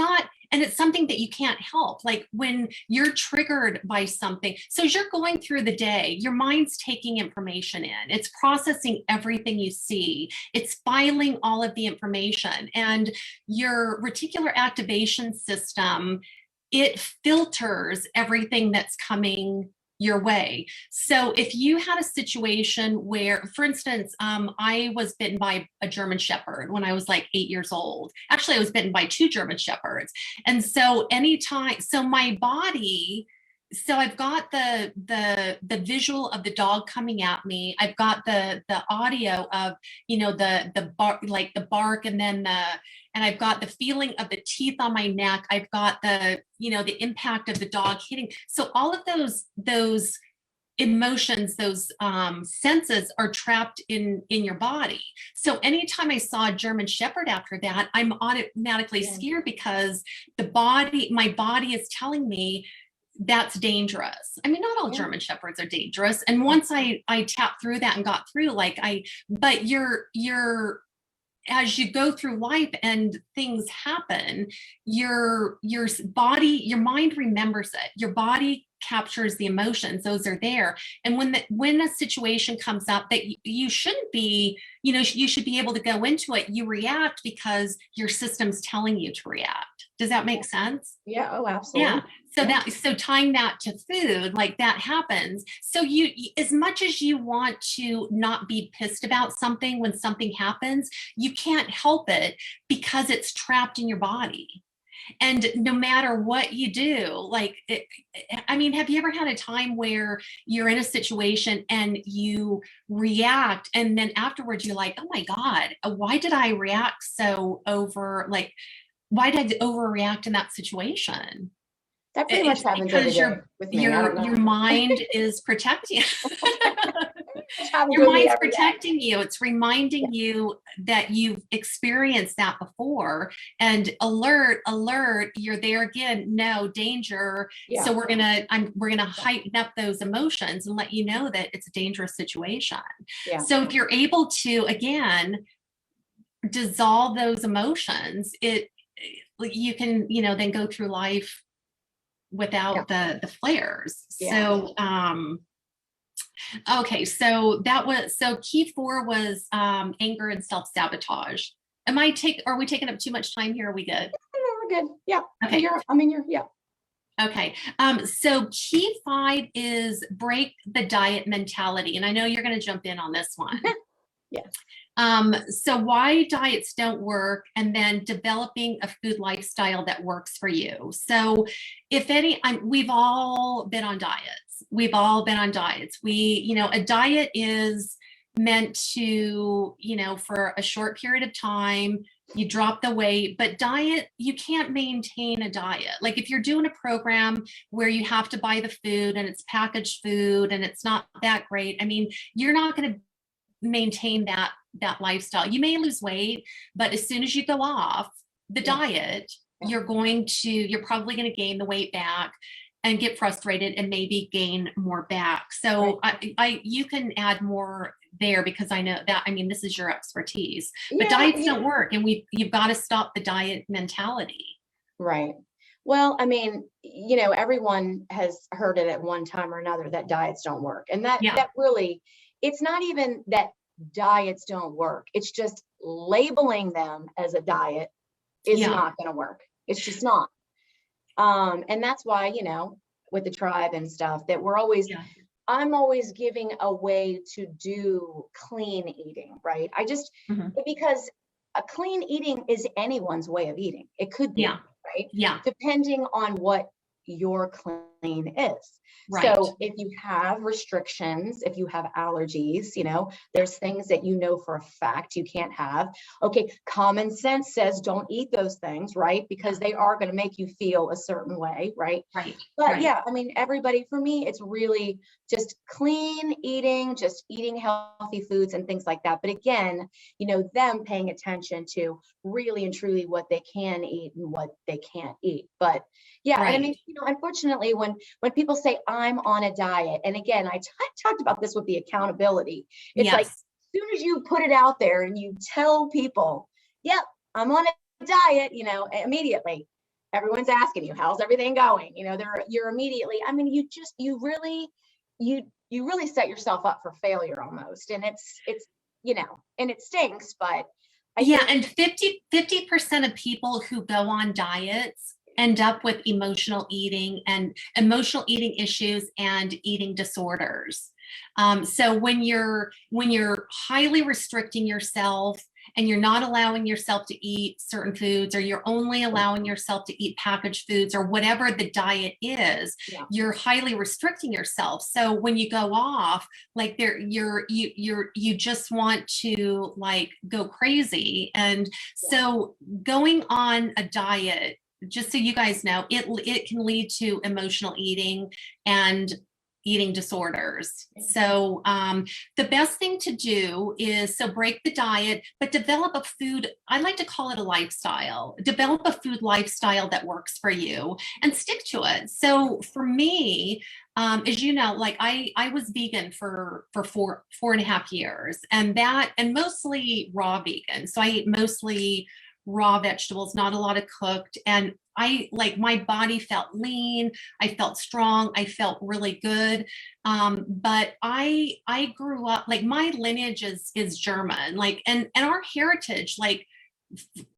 something that you can't help. Like when you're triggered by something, so as you're going through the day, your mind's taking information in, it's processing everything you see, it's filing all of the information, and your reticular activation system, it filters everything that's coming your way. So if you had a situation where, for instance, I was bitten by a German Shepherd when I was like 8 years old. Actually, I was bitten by 2 German Shepherds. And so my body, so I've got the visual of the dog coming at me. I've got the audio of, the bark, like the bark, and then and I've got the feeling of the teeth on my neck. I've got the impact of the dog hitting. So all of those emotions, those senses are trapped in your body. So anytime I saw a German Shepherd after that, I'm automatically scared because my body is telling me that's dangerous. I mean, not all German Shepherds are dangerous. And once I tapped through that and got through, but you're as you go through life and things happen, your mind remembers it. Your body captures the emotions; those are there. And when a situation comes up that you shouldn't be, you should be able to go into it. You react because your system's telling you to react. Does that make sense? Yeah. Oh, absolutely. Yeah. So tying that to food, like that happens. So you, as much as you want to not be pissed about something when something happens, you can't help it because it's trapped in your body. And no matter what you do, have you ever had a time where you're in a situation and you react and then afterwards you're like, oh my God, why did I react why did I overreact in that situation? That pretty much happens every day with me. Your mind is protecting your mind's protecting you. It's reminding you that you've experienced that before, and alert, you're there again. No, danger. Yeah. So we're gonna heighten up those emotions and let you know that it's a dangerous situation. Yeah. So if you're able to again dissolve those emotions, you can then go through life without the flares. Yeah. So okay, so key 4 was anger and self-sabotage. Are we taking up too much time here? Are we good? No, we're good. Yeah. Okay. Yeah. Okay. So key 5 is break the diet mentality. And I know you're going to jump in on this one. Yes. So why diets don't work, and then developing a food lifestyle that works for you. So we've all been on diets. A diet is, meant to, you know, for a short period of time, you drop the weight, but diet, you can't maintain a diet. Like if you're doing a program where you have to buy the food and it's packaged food and it's not that great, I mean, you're not going to maintain that lifestyle. You may lose weight, but as soon as you go off the diet, you're probably going to gain the weight back and get frustrated and maybe gain more back. So you can add more there because I know that, I mean, this is your expertise, but diets don't work, and you've got to stop the diet mentality. Right. Well, I mean, you know, everyone has heard it at one time or another that diets don't work. And that really, it's not even that diets don't work. It's just labeling them as a diet is not going to work. It's just not. And that's why, you know, with the tribe and stuff, that I'm always giving a way to do clean eating, right? Because a clean eating is anyone's way of eating. It could be, right? Yeah. Depending on what your clean is. Right. So if you have restrictions, if you have allergies, you know, there's things that you know for a fact you can't have. Okay, common sense says don't eat those things, right? Because they are going to make you feel a certain way, right? Right. But yeah, I mean, everybody, for me, it's really just clean eating, just eating healthy foods and things like that. But again, you know, them paying attention to really and truly what they can eat and what they can't eat. But yeah, and I mean, you know, unfortunately, when people say I'm on a diet, and again, I talked about this with the accountability. It's like, as soon as you put it out there and you tell people, yep, I'm on a diet, you know, immediately everyone's asking you, how's everything going? You know, you're immediately, I mean, you really set yourself up for failure almost. And it's, you know, and it stinks, but and 50% of people who go on diets end up with emotional eating issues and eating disorders. So when you're highly restricting yourself and you're not allowing yourself to eat certain foods, or you're only allowing yourself to eat packaged foods, or whatever the diet is, you're highly restricting yourself. So when you go off, like you just want to like go crazy. And so going on a diet, just so you guys know, it can lead to emotional eating and eating disorders. So the best thing to do is break the diet, but develop a food, I like to call it a lifestyle. Develop a food lifestyle that works for you and stick to it. So for me, as you know, like I was vegan for 4.5 years, and mostly raw vegan. So I ate mostly raw vegetables, not a lot of cooked. And my body felt lean, I felt strong, I felt really good. But I grew up, like my lineage is German, like, and our heritage, like,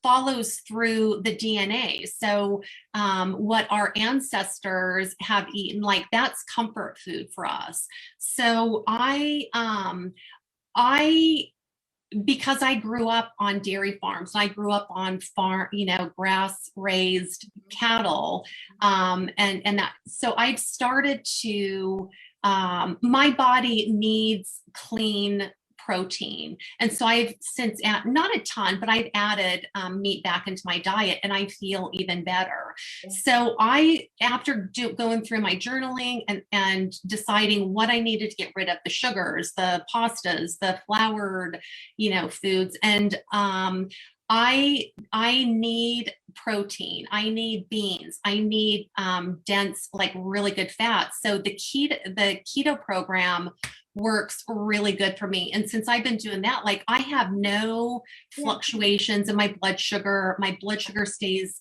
follows through the DNA. So what our ancestors have eaten, like that's comfort food for us. So because I grew up on dairy farms, I grew up on grass raised cattle. And that, so I've started to, my body needs clean protein. And so I've since, not a ton, but I've added meat back into my diet, and I feel even better. So after going through my journaling and deciding what I needed to get rid of, the sugars, the pastas, the floured, foods, and I need protein, I need beans, I need dense, like really good fats. So the keto program works really good for me. And since I've been doing that, like I have no fluctuations in my blood sugar. My blood sugar stays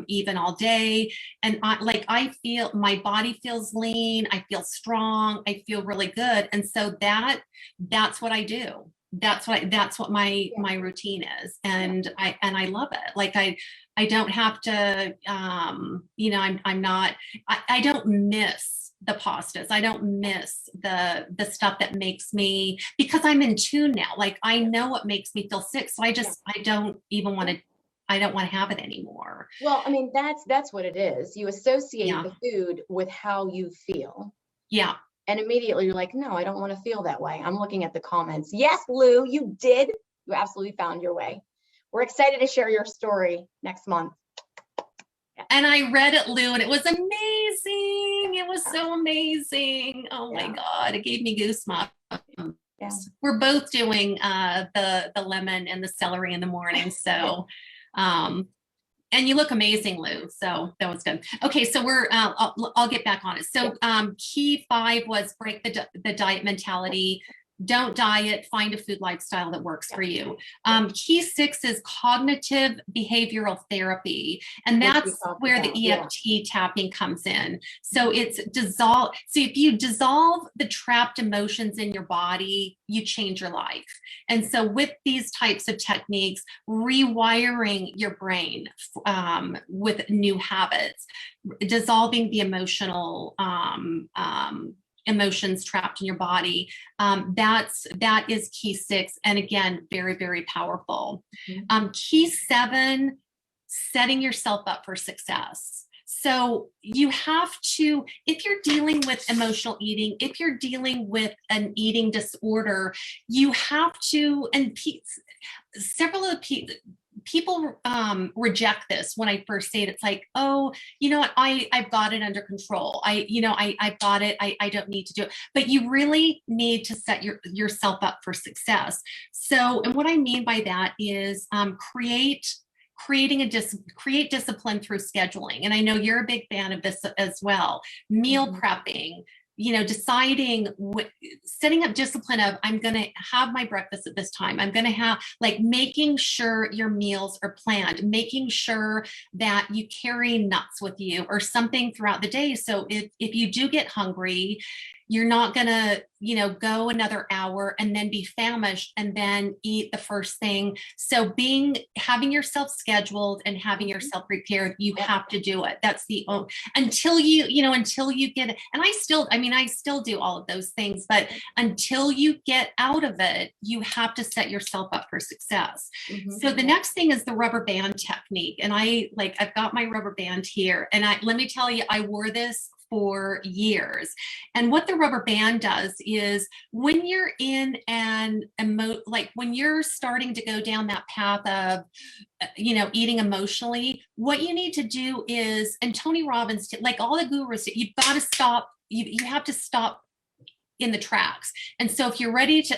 even all day. And I feel my body feels lean. I feel strong. I feel really good. And so that's what I do. That's what my routine is. And I love it. Like I don't have to, I don't miss the pastas. I don't miss the stuff that makes me, because I'm in tune now. Like I know what makes me feel sick. So I don't want to have it anymore. Well, I mean, that's what it is. You associate the food with how you feel. Yeah. And immediately you're like, no, I don't want to feel that way. I'm looking at the comments. Yes, Lou, you did. You absolutely found your way. We're excited to share your story next month. And I read it, Lou, and it was amazing. It was so amazing. Oh my God, it gave me goosebumps. Yeah. We're both doing the lemon and the celery in the morning. So, and you look amazing, Lou. So that was good. Okay, so we're I'll get back on it. So key 5 was break the diet mentality. Don't diet, find a food lifestyle that works for you. Key 6 is cognitive behavioral therapy. And that's where the EFT tapping comes in. So it's dissolve. So if you dissolve the trapped emotions in your body, you change your life. And so with these types of techniques, rewiring your brain with new habits, dissolving the emotional emotions trapped in your body. That is key 6. And again, very, very powerful. Key 7, setting yourself up for success. So you have to, if you're dealing with emotional eating, if you're dealing with an eating disorder, you have to, and several of the people reject this when I first say it. It's like, oh, you know what, I've got it under control. I've got it. I don't need to do it. But you really need to set yourself up for success. So, and what I mean by that is create discipline through scheduling. And I know you're a big fan of this as well. Meal prepping, deciding, setting up discipline of, I'm going to have my breakfast at this time. I'm going to have, like, making sure your meals are planned, making sure that you carry nuts with you or something throughout the day. So if you do get hungry, you're not going to, go another hour and then be famished and then eat the first thing. So having yourself scheduled and having yourself prepared, you have to do it. That's until you get it. And I still do all of those things, but until you get out of it, you have to set yourself up for success. So the next thing is the rubber band technique. And I've got my rubber band here. And let me tell you, I wore this for years. And what the rubber band does is when you're in when you're starting to go down that path of, eating emotionally, what you need to do is, and Tony Robbins, like all the gurus, you've got to stop. You have to stop in the tracks. And so if you're ready to,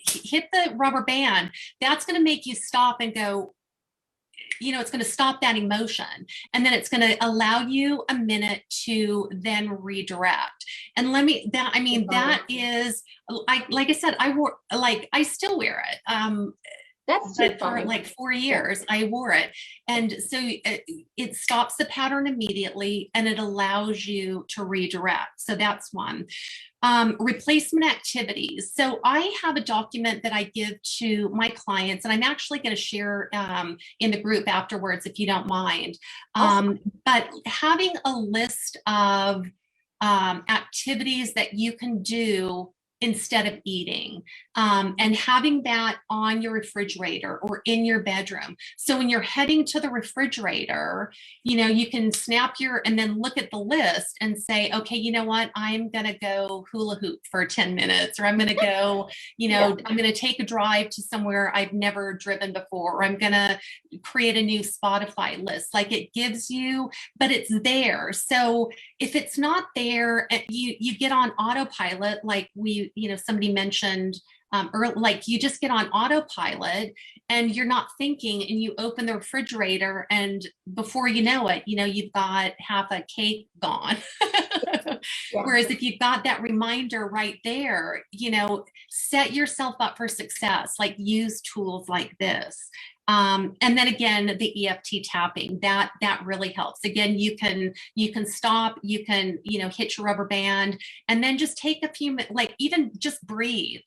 hit the rubber band, that's going to make you stop and go, it's going to stop that emotion. And then it's going to allow you a minute to then redirect. And that is, like I said, I still wear it. That's too funny. For like 4 years, I wore it. And so it stops the pattern immediately and it allows you to redirect. So that's one. Replacement activities. So I have a document that I give to my clients, and I'm actually going to share in the group afterwards, if you don't mind. Awesome. But having a list of activities that you can do instead of eating, and having that on your refrigerator or in your bedroom. So when you're heading to the refrigerator, you can snap and then look at the list and say, okay, you know what, I'm going to go hula hoop for 10 minutes, or I'm going to go, I'm going to take a drive to somewhere I've never driven before, or I'm going to create a new Spotify list. Like, it gives you, but it's there. So if it's not there, you get on autopilot, like somebody mentioned earlier, like you just get on autopilot and you're not thinking, and you open the refrigerator and before you know it, you've got half a cake gone. Whereas if you've got that reminder right there, set yourself up for success, like use tools like this. And then again, the EFT tapping, that really helps. Again, you can stop, you can, hit your rubber band, and then just take a few minutes, like even just breathe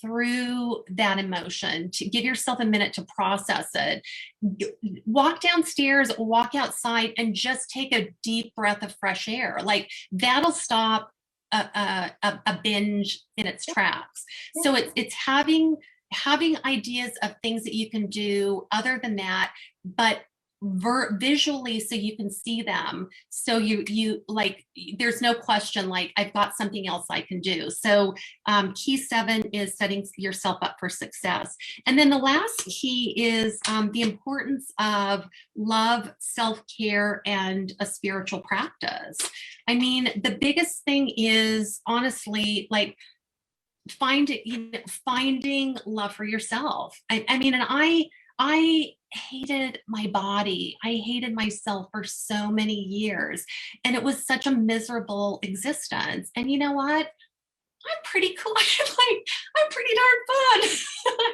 through that emotion, to give yourself a minute to process it. Walk downstairs, walk outside, and just take a deep breath of fresh air. Like, that'll stop a binge in its tracks. So it's having ideas of things that you can do other than that, but visually so you can see them, so you like, there's no question, like, I've got something else I can do. So key 7 is setting yourself up for success. And then the last key is the importance of love, self-care, and a spiritual practice. I mean, the biggest thing is honestly, like, finding love for yourself. I mean, and I hated my body. I hated myself for so many years, and it was such a miserable existence. And you know what? I'm pretty cool. I'm pretty darn fun.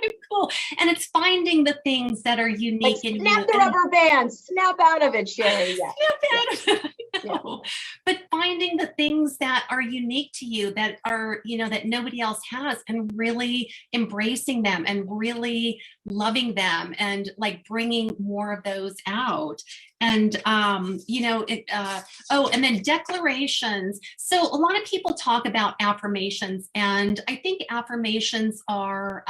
I'm cool. And it's finding the things that are unique Like, in you. snap the rubber band, snap out of it, Sherry. Yeah. Snap out of it. But finding the things that are unique to you, that are, that nobody else has, and really embracing them and really loving them, and like bringing more of those out. And and then declarations. So a lot of people talk about affirmations, and I think affirmations are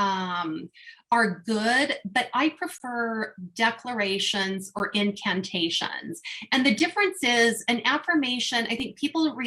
good, but I prefer declarations or incantations. And the difference is, an affirmation, I think people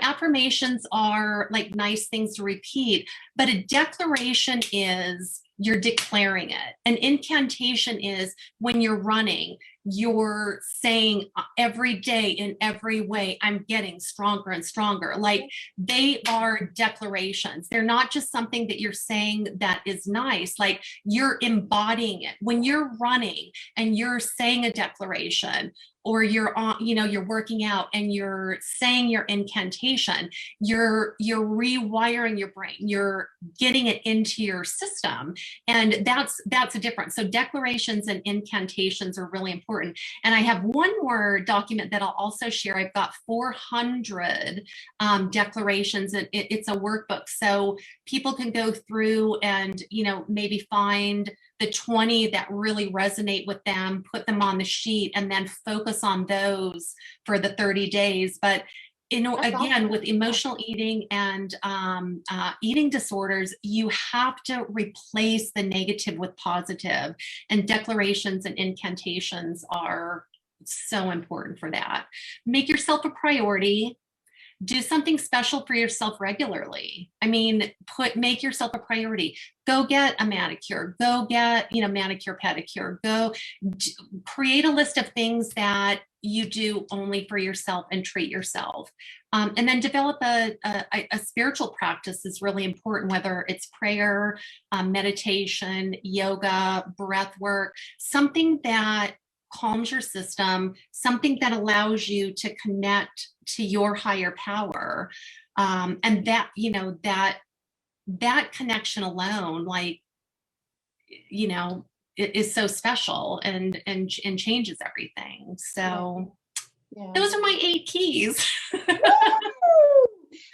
affirmations are like nice things to repeat, but a declaration is, you're declaring it. An incantation is when you're running, you're saying every day in every way, I'm getting stronger and stronger. Like, they are declarations. They're not just something that you're saying that is nice. Like, you're embodying it. When you're running and you're saying a declaration, or you're on, you're working out and you're saying your incantation, you're rewiring your brain, you're getting it into your system. And that's a difference. So declarations and incantations are really important. And I have one more document that I'll also share. I've got 400 declarations. It's a workbook, so people can go through and maybe find the 20 that really resonate with them, put them on the sheet, and then focus on those for the 30 days. But again, awesome. With emotional eating and eating disorders, you have to replace the negative with positive, and declarations and incantations are so important for that. Make yourself a priority. Do something special for yourself regularly. I mean, make yourself a priority. Go get a manicure, go get, manicure, pedicure, create a list of things that you do only for yourself and treat yourself. And then develop a spiritual practice is really important, whether it's prayer, meditation, yoga, breath work, something that calms your system, something that allows you to connect to your higher power. And that, that connection alone, like, it is so special and changes everything. So those are my 8 keys.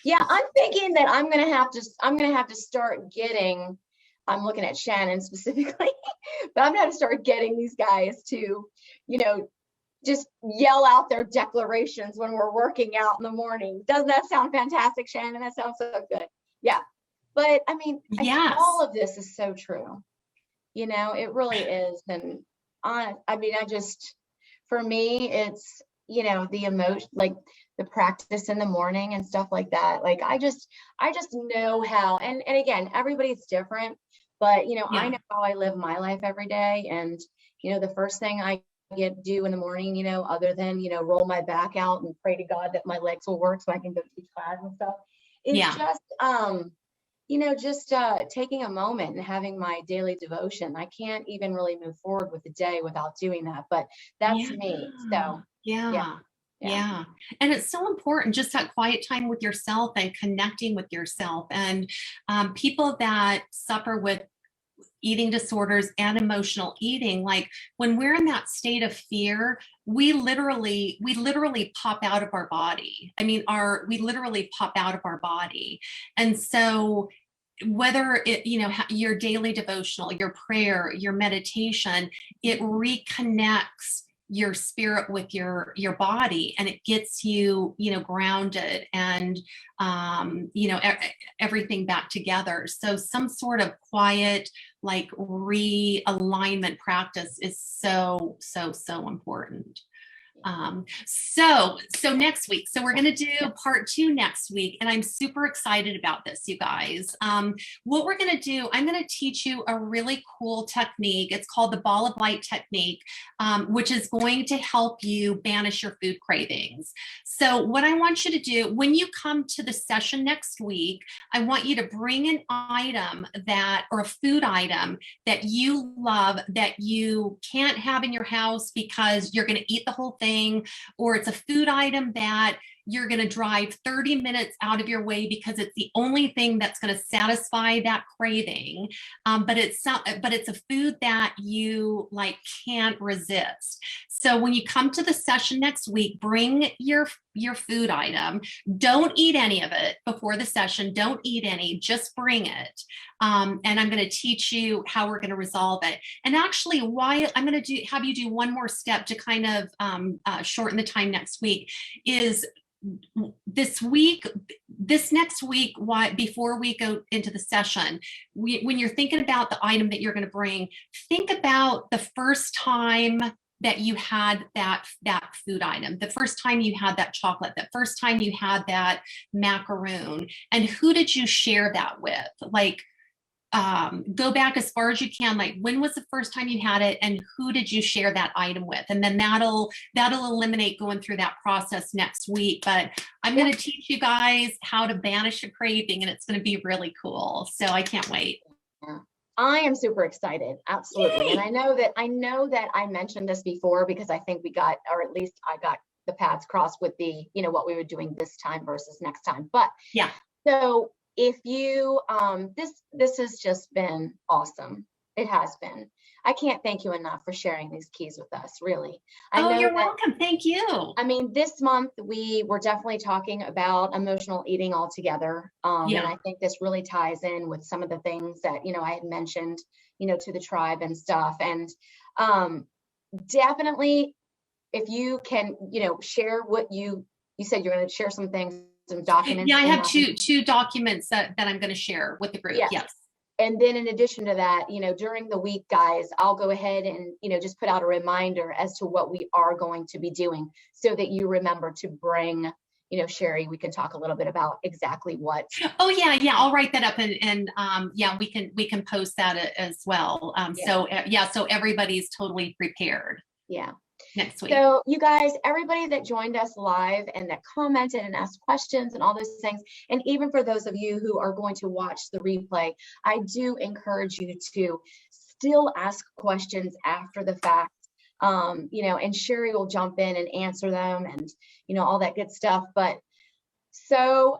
Yeah, I'm thinking that I'm gonna have to start getting, I'm looking at Shannon specifically, but I'm gonna have to start getting these guys to, just yell out their declarations when we're working out in the morning. Doesn't that sound fantastic, Shannon? That sounds so good. Yeah. But I mean, yes. All of this is so true. It really is. And for me, it's, the emotion, like the practice in the morning and stuff like that. Like, I just know how, and again, everybody's different, but, I know how I live my life every day. And, the first thing I do in the morning, other than, roll my back out and pray to God that my legs will work so I can go teach class and stuff, is just, taking a moment and having my daily devotion. I can't even really move forward with the day without doing that, but that's me. So yeah. And it's so important, just that quiet time with yourself and connecting with yourself. And people that suffer with eating disorders and emotional eating, like, when we're in that state of fear, we literally pop out of our body. I mean, we literally pop out of our body. And so whether it, your daily devotional, your prayer, your meditation, it reconnects your spirit with your body, and it gets you, grounded and, everything back together. So some sort of quiet, like realignment practice is so, so, so important. So next week, so we're going to do part 2 next week, and I'm super excited about this, you guys. What we're going to do, I'm going to teach you a really cool technique. It's called the ball of light technique, which is going to help you banish your food cravings. So what I want you to do when you come to the session next week, I want you to bring an item or a food item that you love, that you can't have in your house because you're going to eat the whole thing, or it's a food item that you're going to drive 30 minutes out of your way because it's the only thing that's going to satisfy that craving. But it's a food that you can't resist. So when you come to the session next week, bring your food item. Don't eat any of it before the session. Don't eat any, just bring it. And I'm going to teach you how we're going to resolve it. And actually, why I'm going to have you do one more step to kind of shorten the time next week is this next week, before we go into the session, when you're thinking about the item that you're going to bring, think about the first time that you had that food item, the first time you had that chocolate, the first time you had that macaroon, and who did you share that with? Go back as far as you can. When was the first time you had it, and who did you share that item with? And then that'll eliminate going through that process next week. But I'm going to teach you guys how to banish a craving, and it's going to be really cool. So I can't wait. Yeah. I am super excited. Absolutely. Yay! And I know that I mentioned this before, because I think we got, or at least I got the paths crossed with the, what we were doing this time versus next time. But yeah. So if you, this has just been awesome. It has been. I can't thank you enough for sharing these keys with us, really. You're welcome. Thank you. I mean, this month we were definitely talking about emotional eating altogether. And I think this really ties in with some of the things that, I had mentioned, to the tribe and stuff. And definitely, if you can, share what you said you're going to share some things, some documents. Yeah, I have two documents that I'm going to share with the group. Yes. And then in addition to that, during the week, guys, I'll go ahead and, just put out a reminder as to what we are going to be doing, so that you remember to bring, Sherry, we can talk a little bit about exactly what. Oh yeah. I'll write that up, and we can post that as well. So everybody's totally prepared. Yeah. Next week. So you guys, everybody that joined us live and that commented and asked questions and all those things, and even for those of you who are going to watch the replay, I do encourage you to still ask questions after the fact, and Sherry will jump in and answer them, and, all that good stuff. But so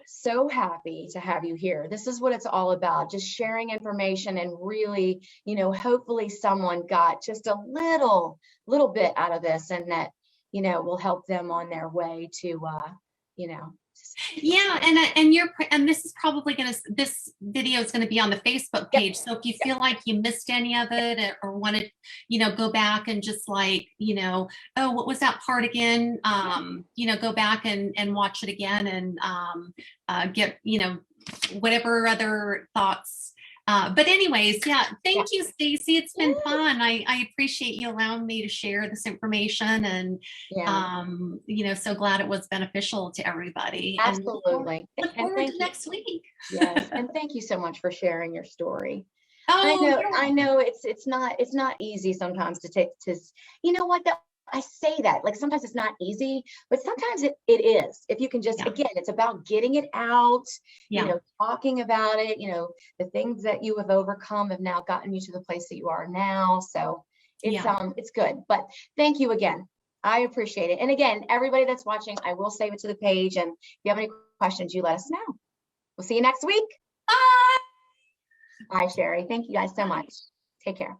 happy to have you here. This is what it's all about, just sharing information, and really, hopefully someone got just a little bit out of this, and that, will help them on their way to, Yeah, and this is probably this video is going to be on the Facebook page. So if you feel like you missed any of it, or want to, go back and just oh, what was that part again? Go back and watch it again, and get, whatever other thoughts. But anyways, thank you, Stacy. It's been fun. I appreciate you allowing me to share this information, and so glad it was beneficial to everybody. Absolutely. And look forward to next week. Yes, and thank you so much for sharing your story. Oh, I know it's not easy sometimes to what, I say that, sometimes it's not easy, but sometimes it is. If you can just, again, it's about getting it out, talking about it, the things that you have overcome have now gotten you to the place that you are now. So it's good. But thank you again. I appreciate it. And again, everybody that's watching, I will save it to the page. And if you have any questions, you let us know. We'll see you next week. Bye. Bye, Sherry. Thank you guys so much. Take care.